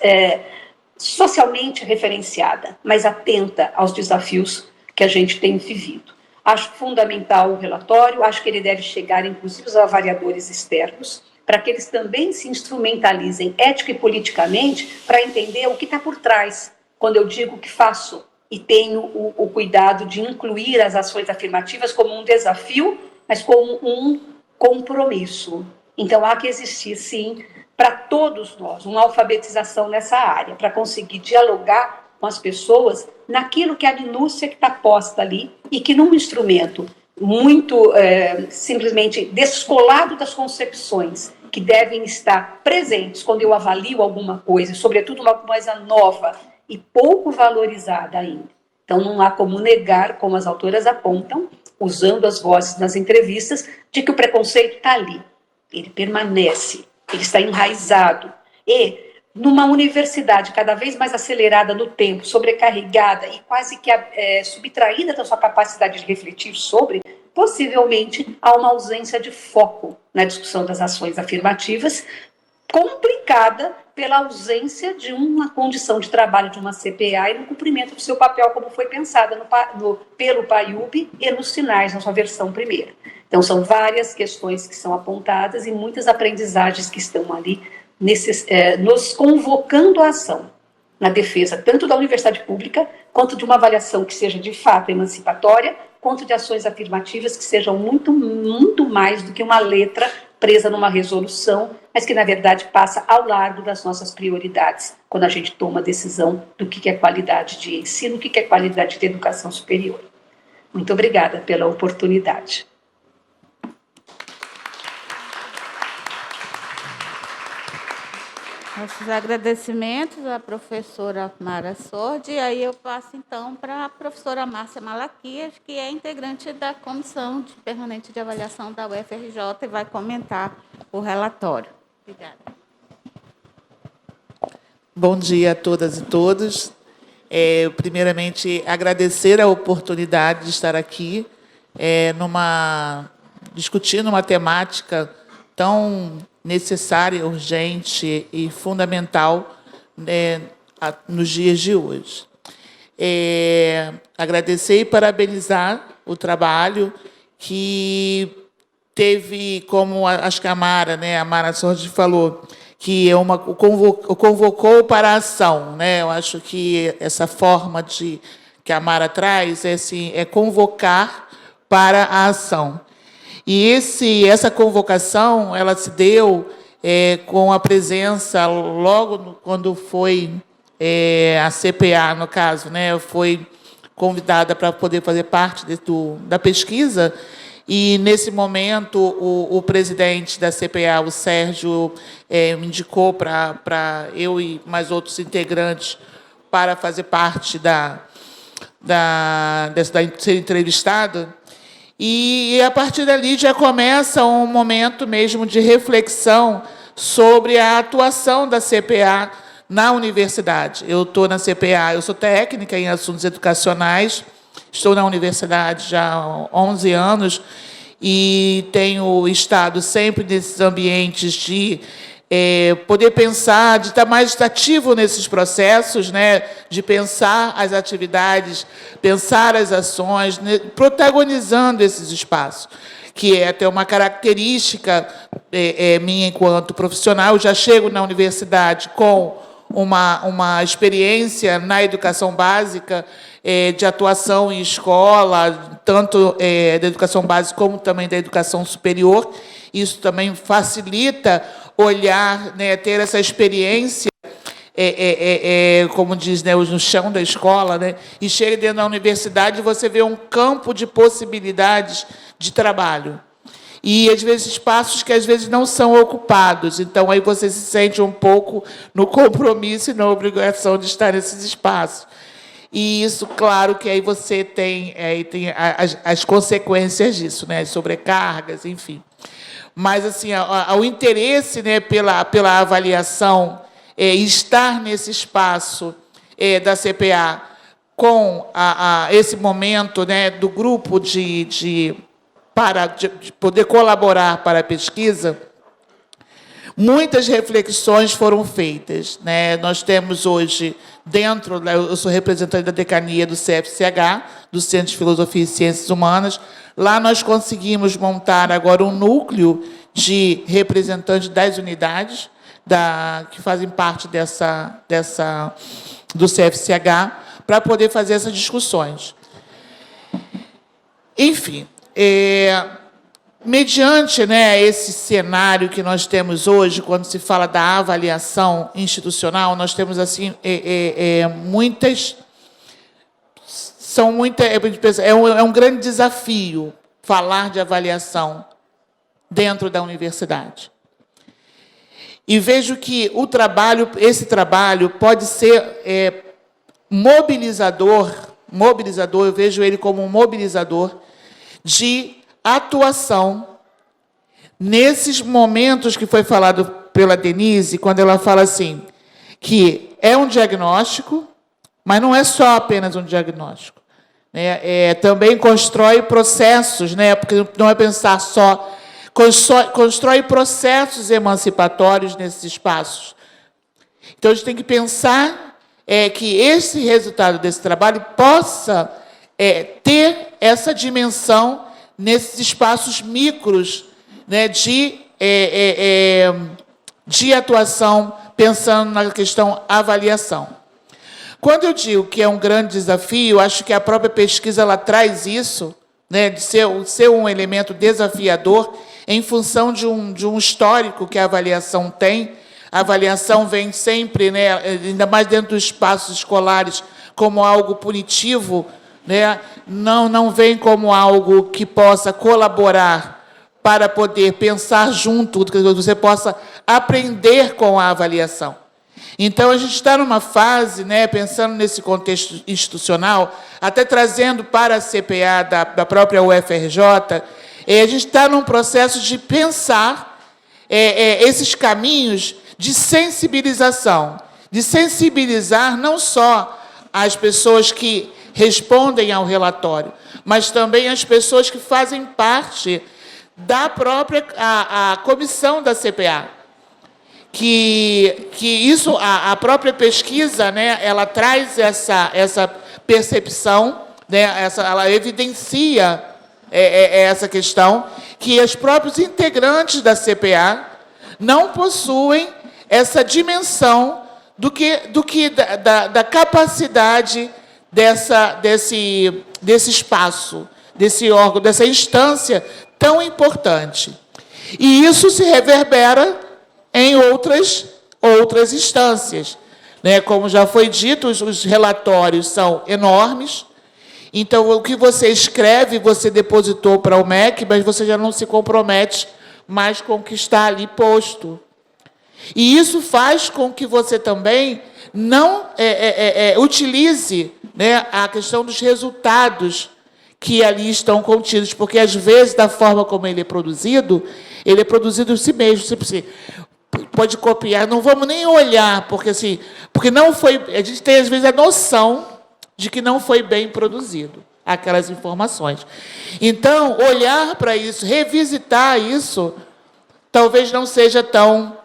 socialmente referenciada, mais atenta aos desafios que a gente tem vivido. Acho fundamental o relatório, acho que ele deve chegar, inclusive, aos avaliadores externos, para que eles também se instrumentalizem ética e politicamente para entender o que está por trás, quando eu digo que faço e tenho o cuidado de incluir as ações afirmativas como um desafio, mas como um compromisso. Então, há que existir, sim, para todos nós, uma alfabetização nessa área, para conseguir dialogar com as pessoas naquilo que é a minúcia que está posta ali e que num instrumento muito simplesmente descolado das concepções que devem estar presentes quando eu avalio alguma coisa, sobretudo uma coisa nova e pouco valorizada ainda. Então, não há como negar, como as autoras apontam, usando as vozes nas entrevistas, de que o preconceito está ali. Ele permanece, ele está enraizado. E, numa universidade cada vez mais acelerada no tempo, sobrecarregada e quase que subtraída da sua capacidade de refletir sobre, possivelmente há uma ausência de foco na discussão das ações afirmativas, complicada pela ausência de uma condição de trabalho de uma CPA e no cumprimento do seu papel, como foi pensada pelo PAIUB e nos sinais, na sua versão primeira. Então, são várias questões que são apontadas e muitas aprendizagens que estão ali nos convocando à ação, na defesa tanto da universidade pública, quanto de uma avaliação que seja de fato emancipatória, quanto de ações afirmativas que sejam muito, muito mais do que uma letra presa numa resolução, mas que, na verdade, passa ao largo das nossas prioridades, quando a gente toma a decisão do que é qualidade de ensino, o que é qualidade de educação superior. Muito obrigada pela oportunidade. Nossos agradecimentos à professora Mara Sordi, e aí eu passo, então, para a professora Márcia Malaquias, que é integrante da Comissão Permanente de Avaliação da UFRJ e vai comentar o relatório. Obrigada. Bom dia a todas e todos. Primeiramente, agradecer a oportunidade de estar aqui discutindo uma temática tão necessária, urgente e fundamental nos dias de hoje. Agradecer e parabenizar o trabalho que teve, como acho que a Mara Sordi falou, que convocou para a ação. Eu acho que essa forma que a Mara traz é convocar para a ação. E essa convocação ela se deu com a presença, logo quando foi a CPA, no caso, foi convidada para poder fazer parte da pesquisa, e, nesse momento, o presidente da CPA, o Sérgio, me indicou para eu e mais outros integrantes para fazer parte de ser entrevistada. E, a partir dali, já começa um momento mesmo de reflexão sobre a atuação da CPA na universidade. Eu estou na CPA, eu sou técnica em assuntos educacionais, estou na universidade já há 11 anos e tenho estado sempre nesses ambientes de poder pensar, de estar mais ativo nesses processos, de pensar as atividades, pensar as ações, protagonizando esses espaços, que é até uma característica minha enquanto profissional. Eu já chego na universidade com uma experiência na educação básica, de atuação em escola, tanto da educação básica como também da educação superior. Isso também facilita olhar, ter essa experiência, como diz, no chão da escola, e chega dentro da universidade e você vê um campo de possibilidades de trabalho. E, às vezes, espaços que, às vezes, não são ocupados. Então, aí você se sente um pouco no compromisso e na obrigação de estar nesses espaços. E isso, claro, que aí você tem as consequências disso, as sobrecargas, enfim. Mas, assim, o interesse pela avaliação, estar nesse espaço da CPA com esse momento do grupo para poder colaborar para a pesquisa, muitas reflexões foram feitas. Nós temos hoje, eu sou representante da decania do CFCH, do Centro de Filosofia e Ciências Humanas. Lá nós conseguimos montar agora um núcleo de representantes das unidades que fazem parte do CFCH, para poder fazer essas discussões. Enfim, mediante esse cenário que nós temos hoje, quando se fala da avaliação institucional, nós temos assim é um grande desafio falar de avaliação dentro da universidade. E vejo que esse trabalho pode ser mobilizador, eu vejo ele como um mobilizador de atuação nesses momentos que foi falado pela Denise, quando ela fala assim, que é um diagnóstico, mas não é só apenas um diagnóstico. Também constrói processos, porque não é pensar só constrói processos emancipatórios nesses espaços. Então, a gente tem que pensar que esse resultado desse trabalho possa ter essa dimensão nesses espaços micros, né, de atuação, pensando na questão avaliação. Quando eu digo que é um grande desafio, acho que a própria pesquisa ela traz isso, né, de ser um elemento desafiador em função de um histórico que a avaliação tem. A avaliação vem sempre, né, ainda mais dentro dos espaços escolares, como algo punitivo, né, não vem como algo que possa colaborar para poder pensar junto, que você possa aprender com a avaliação. Então, a gente está numa fase, né, pensando nesse contexto institucional, até trazendo para a CPA da própria UFRJ, a gente está num processo de pensar esses caminhos de sensibilização, de sensibilizar não só as pessoas que respondem ao relatório, mas também as pessoas que fazem parte da própria a comissão da CPA. Que isso, a própria pesquisa, né, ela traz essa percepção, né, ela evidencia essa questão, que os próprios integrantes da CPA não possuem essa dimensão da capacidade desse espaço, desse órgão, dessa instância tão importante. E isso se reverbera em outras instâncias, né? Como já foi dito, os relatórios são enormes. Então, o que você escreve, você depositou para o MEC, mas você já não se compromete mais com o que está ali posto. E isso faz com que você também não utilize, né, a questão dos resultados que ali estão contidos, porque, às vezes, da forma como ele é produzido em si mesmo. Você pode copiar, não vamos nem olhar, porque não foi. A gente tem, às vezes, a noção de que não foi bem produzido aquelas informações. Então, olhar para isso, revisitar isso, talvez não seja tão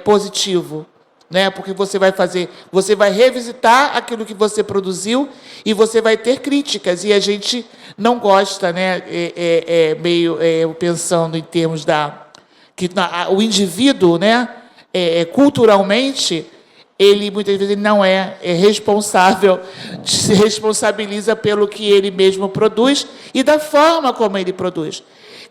positivo, né? Porque você vai revisitar aquilo que você produziu e você vai ter críticas, e a gente não gosta, né? Pensando em termos o indivíduo, né? Culturalmente, ele muitas vezes não é responsável, se responsabiliza pelo que ele mesmo produz e da forma como ele produz.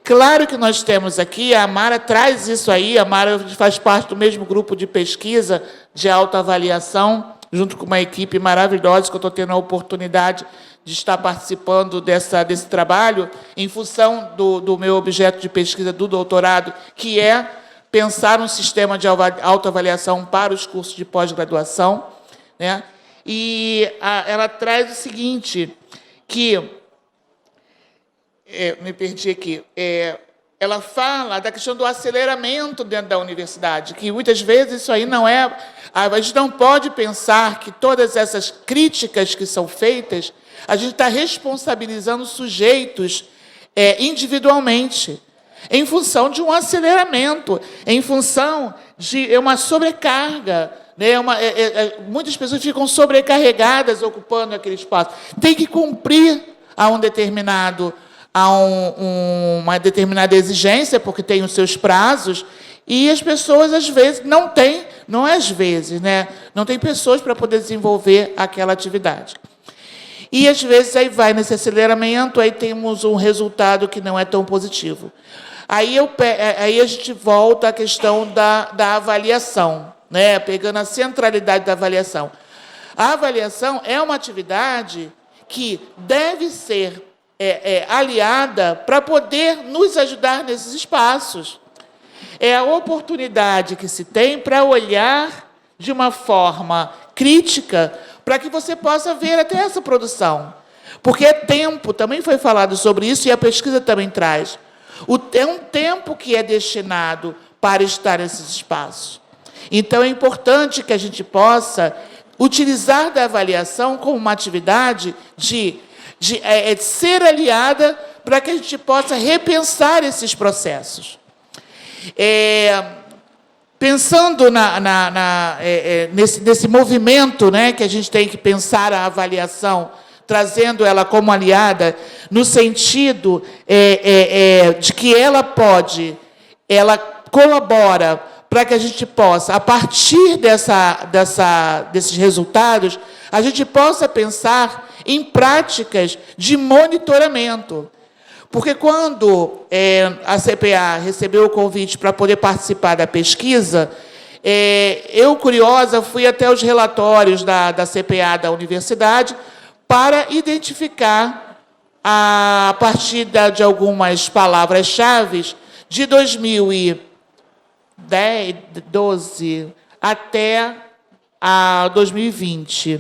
Claro que nós temos aqui, a Amara traz isso aí, a Amara faz parte do mesmo grupo de pesquisa de autoavaliação, junto com uma equipe maravilhosa, que eu estou tendo a oportunidade de estar participando desse trabalho, em função do meu objeto de pesquisa do doutorado, que é pensar um sistema de autoavaliação para os cursos de pós-graduação, né? E ela traz o seguinte, que... me perdi aqui. Ela fala da questão do aceleramento dentro da universidade, que muitas vezes isso aí não é... A gente não pode pensar que todas essas críticas que são feitas, a gente está responsabilizando sujeitos individualmente, em função de um aceleramento, em função de uma sobrecarga, né? Muitas pessoas ficam sobrecarregadas ocupando aquele espaço. Tem que cumprir a uma determinada exigência, porque tem os seus prazos, e as pessoas, às vezes, não têm pessoas para poder desenvolver aquela atividade. E, às vezes, aí vai nesse aceleramento, aí temos um resultado que não é tão positivo. Aí a gente volta à questão da avaliação, né? Pegando a centralidade da avaliação. A avaliação é uma atividade que deve ser aliada para poder nos ajudar nesses espaços. É a oportunidade que se tem para olhar de uma forma crítica para que você possa ver até essa produção. Porque é tempo, também foi falado sobre isso, e a pesquisa também traz. É um tempo que é destinado para estar nesses espaços. Então, é importante que a gente possa utilizar da avaliação como uma atividade de ser aliada para que a gente possa repensar esses processos. Pensando nesse movimento, né, que a gente tem que pensar a avaliação, trazendo ela como aliada, no sentido de que ela colabora para que a gente possa, a partir desses resultados, a gente possa pensar em práticas de monitoramento. Porque quando a CPA recebeu o convite para poder participar da pesquisa, eu, curiosa, fui até os relatórios da CPA da universidade para identificar, a partir de algumas palavras-chave, de 2012 até 2020.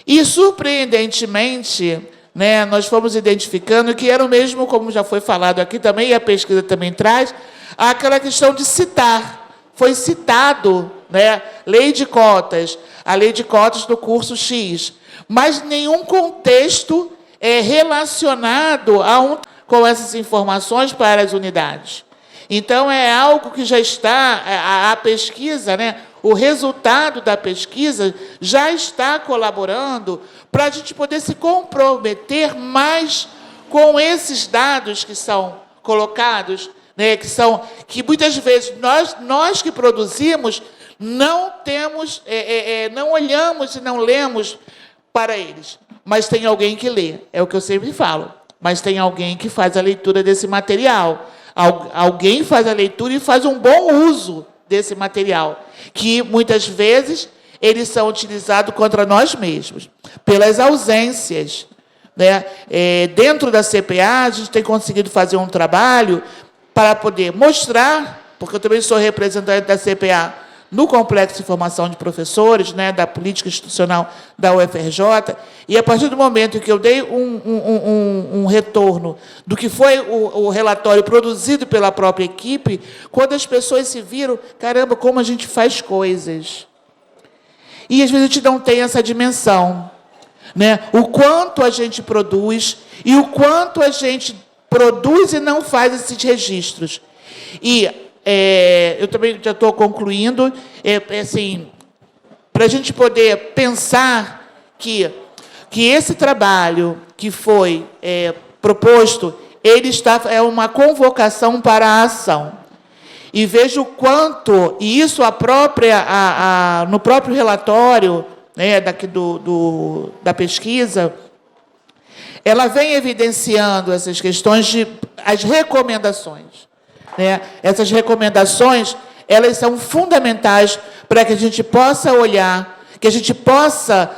E, surpreendentemente, né, nós fomos identificando que era o mesmo, como já foi falado aqui também, e a pesquisa também traz, aquela questão de citar. Foi citado, né, lei de cotas, a lei de cotas do curso X, mas nenhum contexto relacionado com essas informações para as unidades. Então, é algo que já está, a pesquisa, né, o resultado da pesquisa já está colaborando para a gente poder se comprometer mais com esses dados que são colocados, né, que muitas vezes nós que produzimos não temos, não olhamos e não lemos para eles, mas tem alguém que lê, é o que eu sempre falo, mas tem alguém que faz a leitura desse material, alguém faz a leitura e faz um bom uso desse material, que muitas vezes eles são utilizados contra nós mesmos, pelas ausências, né? Dentro da CPA, a gente tem conseguido fazer um trabalho para poder mostrar, porque eu também sou representante da CPA no Complexo de Formação de Professores, né, da Política Institucional da UFRJ, e a partir do momento que eu dei um retorno do que foi o relatório produzido pela própria equipe, quando as pessoas se viram, caramba, como a gente faz coisas. E, às vezes, a gente não tem essa dimensão, né? O quanto a gente produz e o quanto a gente produz e não faz esses registros. E eu também já estou concluindo, assim, para a gente poder pensar que esse trabalho que foi proposto, ele é uma convocação para a ação. E vejo o quanto, e isso no próprio relatório, né, da pesquisa, ela vem evidenciando essas questões as recomendações. Né? Essas recomendações, elas são fundamentais para que a gente possa olhar, que a gente possa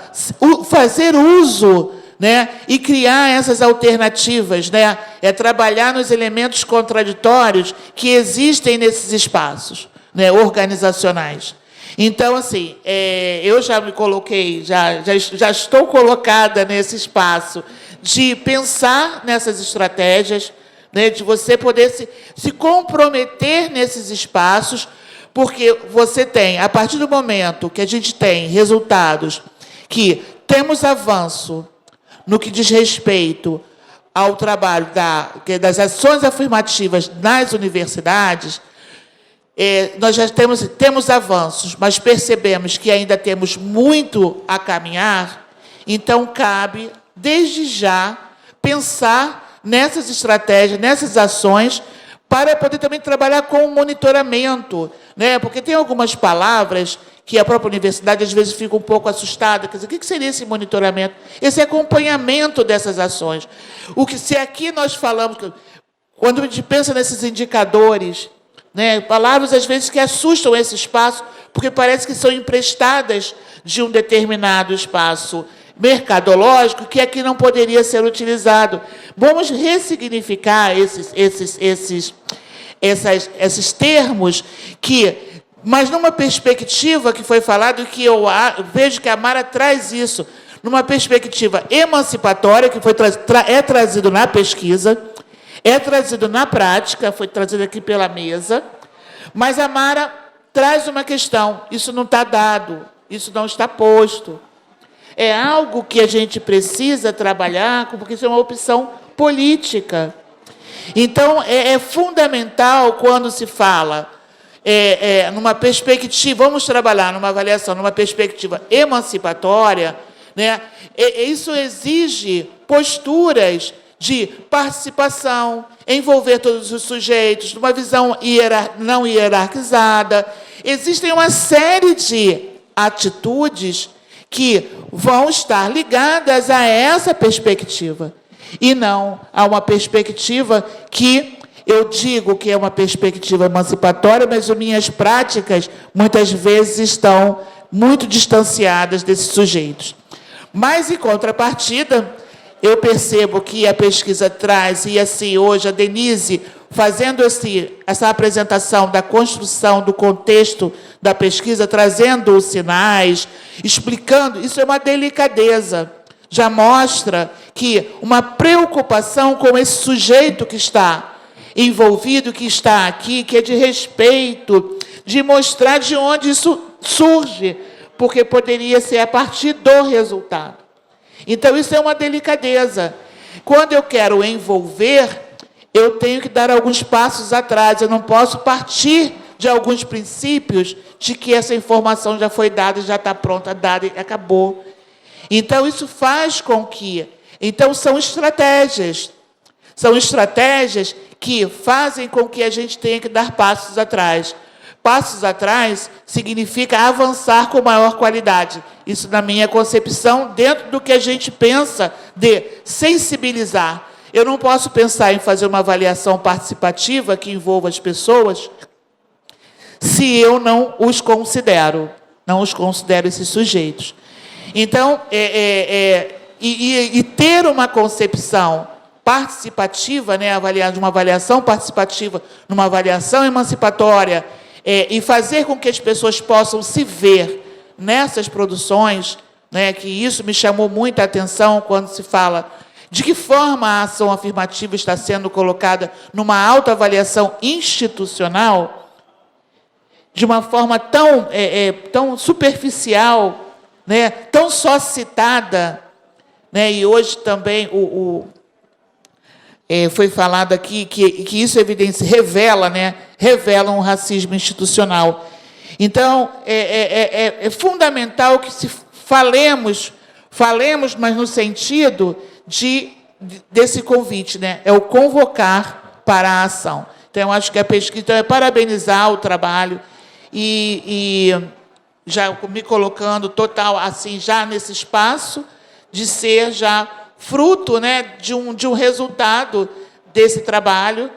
fazer uso, né, e criar essas alternativas, né, trabalhar nos elementos contraditórios que existem nesses espaços, né, organizacionais. Então, assim, eu já me coloquei, já estou colocada nesse espaço de pensar nessas estratégias, né, de você poder se comprometer nesses espaços, porque você tem, a partir do momento que a gente tem resultados, que temos avanço no que diz respeito ao trabalho das ações afirmativas nas universidades, nós já temos avanços, mas percebemos que ainda temos muito a caminhar, então cabe, desde já, pensar nessas estratégias, nessas ações, para poder também trabalhar com o monitoramento, né? Porque tem algumas palavras que a própria universidade, às vezes, fica um pouco assustada. Quer dizer, o que seria esse monitoramento? Esse acompanhamento dessas ações. Se aqui nós falamos, quando a gente pensa nesses indicadores, né, palavras, às vezes, que assustam esse espaço, porque parece que são emprestadas de um determinado espaço mercadológico que aqui não poderia ser utilizado. Vamos ressignificar esses termos mas numa perspectiva que foi falado e que eu vejo que a Mara traz isso, numa perspectiva emancipatória, que é trazido na pesquisa, é trazido na prática, foi trazido aqui pela mesa, mas a Mara traz uma questão, isso não está dado, isso não está posto. É algo que a gente precisa trabalhar, porque isso é uma opção política. Então, é fundamental quando se fala numa perspectiva, vamos trabalhar numa avaliação, numa perspectiva emancipatória, né? Isso exige posturas de participação, envolver todos os sujeitos, numa visão não hierarquizada. Existem uma série de atitudes que vão estar ligadas a essa perspectiva, e não a uma perspectiva que eu digo que é uma perspectiva emancipatória, mas as minhas práticas, muitas vezes, estão muito distanciadas desses sujeitos. Mas, em contrapartida, eu percebo que a pesquisa traz, e assim, hoje a Denise, fazendo essa apresentação da construção do contexto da pesquisa, trazendo os sinais, explicando, isso é uma delicadeza. Já mostra que uma preocupação com esse sujeito que está envolvido, que está aqui, que é de respeito, de mostrar de onde isso surge, porque poderia ser a partir do resultado. Então, isso é uma delicadeza. Quando eu quero envolver, eu tenho que dar alguns passos atrás. Eu não posso partir de alguns princípios de que essa informação já foi dada, já está pronta, dada e acabou. Então, isso faz com que... Então, são estratégias. São estratégias que fazem com que a gente tenha que dar passos atrás. Passos atrás significa avançar com maior qualidade. Isso, na minha concepção, dentro do que a gente pensa de sensibilizar. Eu não posso pensar em fazer uma avaliação participativa que envolva as pessoas se eu não os considero esses sujeitos. Então, ter uma concepção participativa, né, de uma avaliação participativa, numa avaliação emancipatória, e fazer com que as pessoas possam se ver nessas produções, né, que isso me chamou muita atenção quando se fala de que forma a ação afirmativa está sendo colocada numa autoavaliação institucional, de uma forma tão superficial, né, tão só citada, né, e hoje também foi falado aqui que isso revela um racismo institucional. Então, é fundamental que falemos, mas no sentido desse convite, né? É o convocar para a ação. Então, eu acho que a pesquisa... Então, é parabenizar o trabalho e já me colocando total, assim, já nesse espaço de ser já fruto, né, de um resultado desse trabalho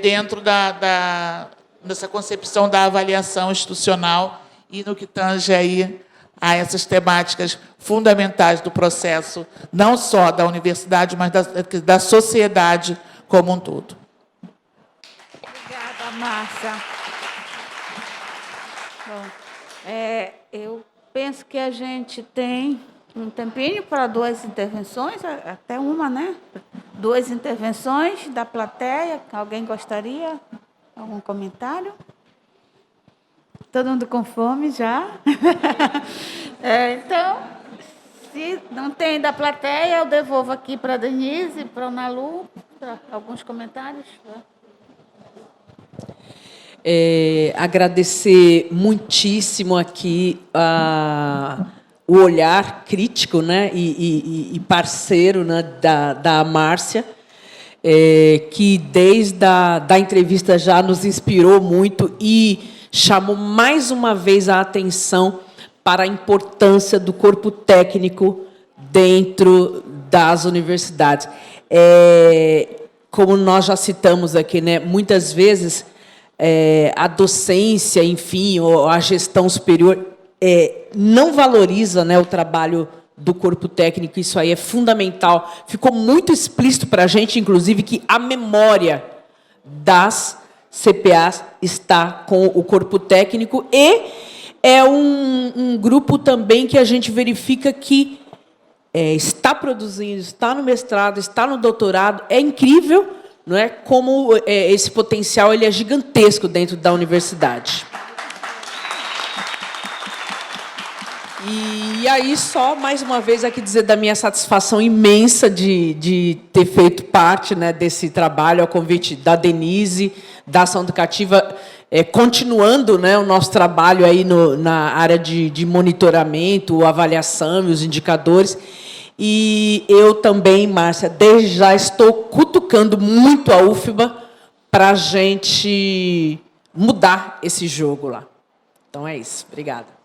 dentro dessa concepção da avaliação institucional e no que tange aí a essas temáticas fundamentais do processo, não só da universidade, mas da sociedade como um todo. Obrigada, Márcia. Bom, eu penso que a gente tem um tempinho para 2 intervenções, até uma, né? 2 intervenções da plateia. Alguém gostaria? Algum comentário? Todo mundo com fome já? Então, se não tem da plateia, eu devolvo aqui para a Denise, para a Ana Lu, para alguns comentários. Agradecer muitíssimo aqui o olhar crítico, né, e parceiro, né, da Márcia, que desde da entrevista já nos inspirou muito e chamou mais uma vez a atenção para a importância do corpo técnico dentro das universidades. Como nós já citamos aqui, né, muitas vezes a docência, enfim, ou a gestão superior não valoriza, né, o trabalho do corpo técnico. Isso aí é fundamental. Ficou muito explícito para a gente, inclusive, que a memória das CPAs está com o corpo técnico e é um grupo também que a gente verifica que está produzindo, está no mestrado, está no doutorado. É incrível, não é, como esse potencial ele é gigantesco dentro da universidade. E aí, só mais uma vez aqui dizer da minha satisfação imensa de ter feito parte, né, desse trabalho, ao convite da Denise, da Ação Educativa, continuando, né, o nosso trabalho aí na área de monitoramento, avaliação e os indicadores. E eu também, Márcia, desde já estou cutucando muito a UFBA para a gente mudar esse jogo lá. Então, é isso. Obrigada.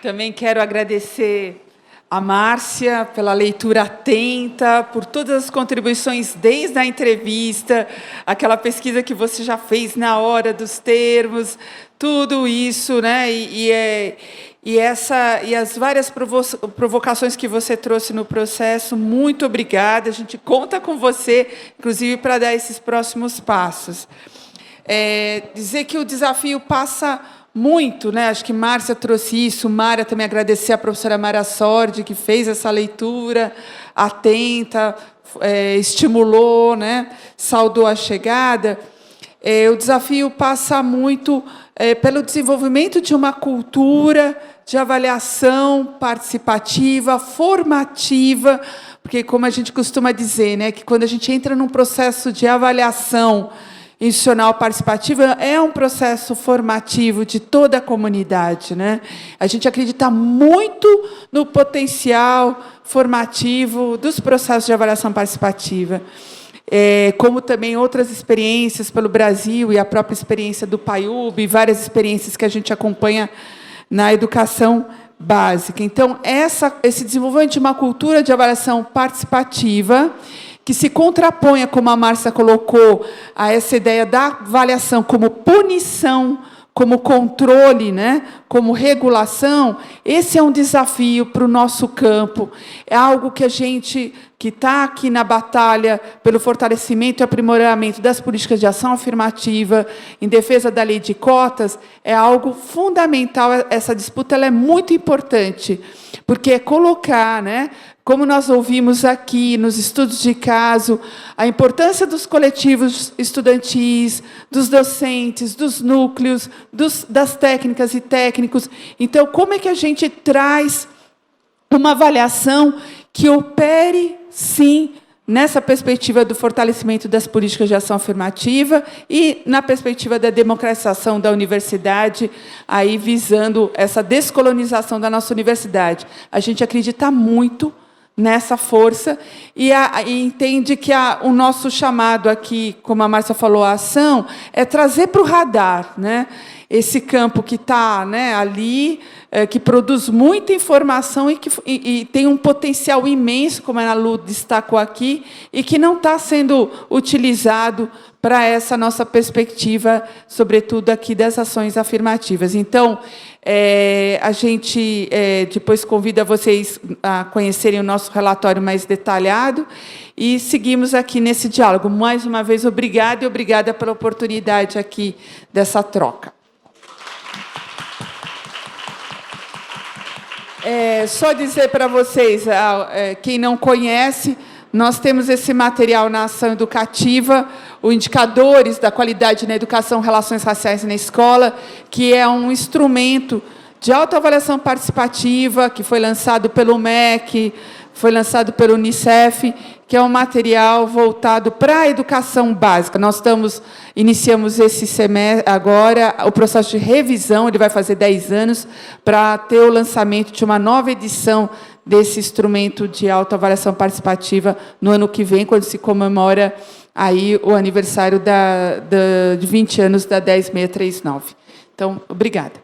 Também quero agradecer a Márcia pela leitura atenta, por todas as contribuições desde a entrevista, aquela pesquisa que você já fez na hora dos termos, tudo isso, né? E as várias provocações que você trouxe no processo, muito obrigada. A gente conta com você, inclusive, para dar esses próximos passos. Dizer que o desafio passa muito, né? Acho que Márcia trouxe isso, Mara também agradecer à professora Mara Sordi, que fez essa leitura atenta, estimulou, né? Saudou a chegada. O desafio passa muito pelo desenvolvimento de uma cultura de avaliação participativa, formativa, porque, como a gente costuma dizer, né, que quando a gente entra num processo de avaliação institucional participativa, é um processo formativo de toda a comunidade, né? A gente acredita muito no potencial formativo dos processos de avaliação participativa. Como também outras experiências pelo Brasil e a própria experiência do PAIUB, e várias experiências que a gente acompanha na educação básica. Então, esse desenvolvimento de uma cultura de avaliação participativa que se contraponha, como a Márcia colocou, a essa ideia da avaliação como punição, como controle, né, como regulação, esse é um desafio para o nosso campo. É algo que a gente, que está aqui na batalha pelo fortalecimento e aprimoramento das políticas de ação afirmativa, em defesa da lei de cotas, é algo fundamental. Essa disputa ela é muito importante, porque é colocar, né, como nós ouvimos aqui nos estudos de caso, a importância dos coletivos estudantis, dos docentes, dos núcleos, das técnicas e técnicos. Então, como é que a gente traz uma avaliação que opere, sim, nessa perspectiva do fortalecimento das políticas de ação afirmativa e na perspectiva da democratização da universidade, aí visando essa descolonização da nossa universidade. A gente acredita muito nessa força e entende que o nosso chamado aqui, como a Márcia falou, a ação, é trazer para o radar, né, esse campo que está, né, ali, que produz muita informação e tem um potencial imenso, como a Ana Lu destacou aqui, e que não está sendo utilizado para essa nossa perspectiva, sobretudo aqui das ações afirmativas. Então, a gente depois convida vocês a conhecerem o nosso relatório mais detalhado e seguimos aqui nesse diálogo. Mais uma vez, obrigada e obrigada pela oportunidade aqui dessa troca. Só dizer para vocês, quem não conhece, nós temos esse material na Ação Educativa, o Indicadores da Qualidade na Educação, Relações Raciais na Escola, que é um instrumento de autoavaliação participativa, que foi lançado pelo MEC, foi lançado pelo Unicef, que é um material voltado para a educação básica. Nós iniciamos esse semestre, agora, o processo de revisão, ele vai fazer 10 anos, para ter o lançamento de uma nova edição desse instrumento de autoavaliação participativa no ano que vem, quando se comemora aí o aniversário de 20 anos da 10639. Então, obrigada.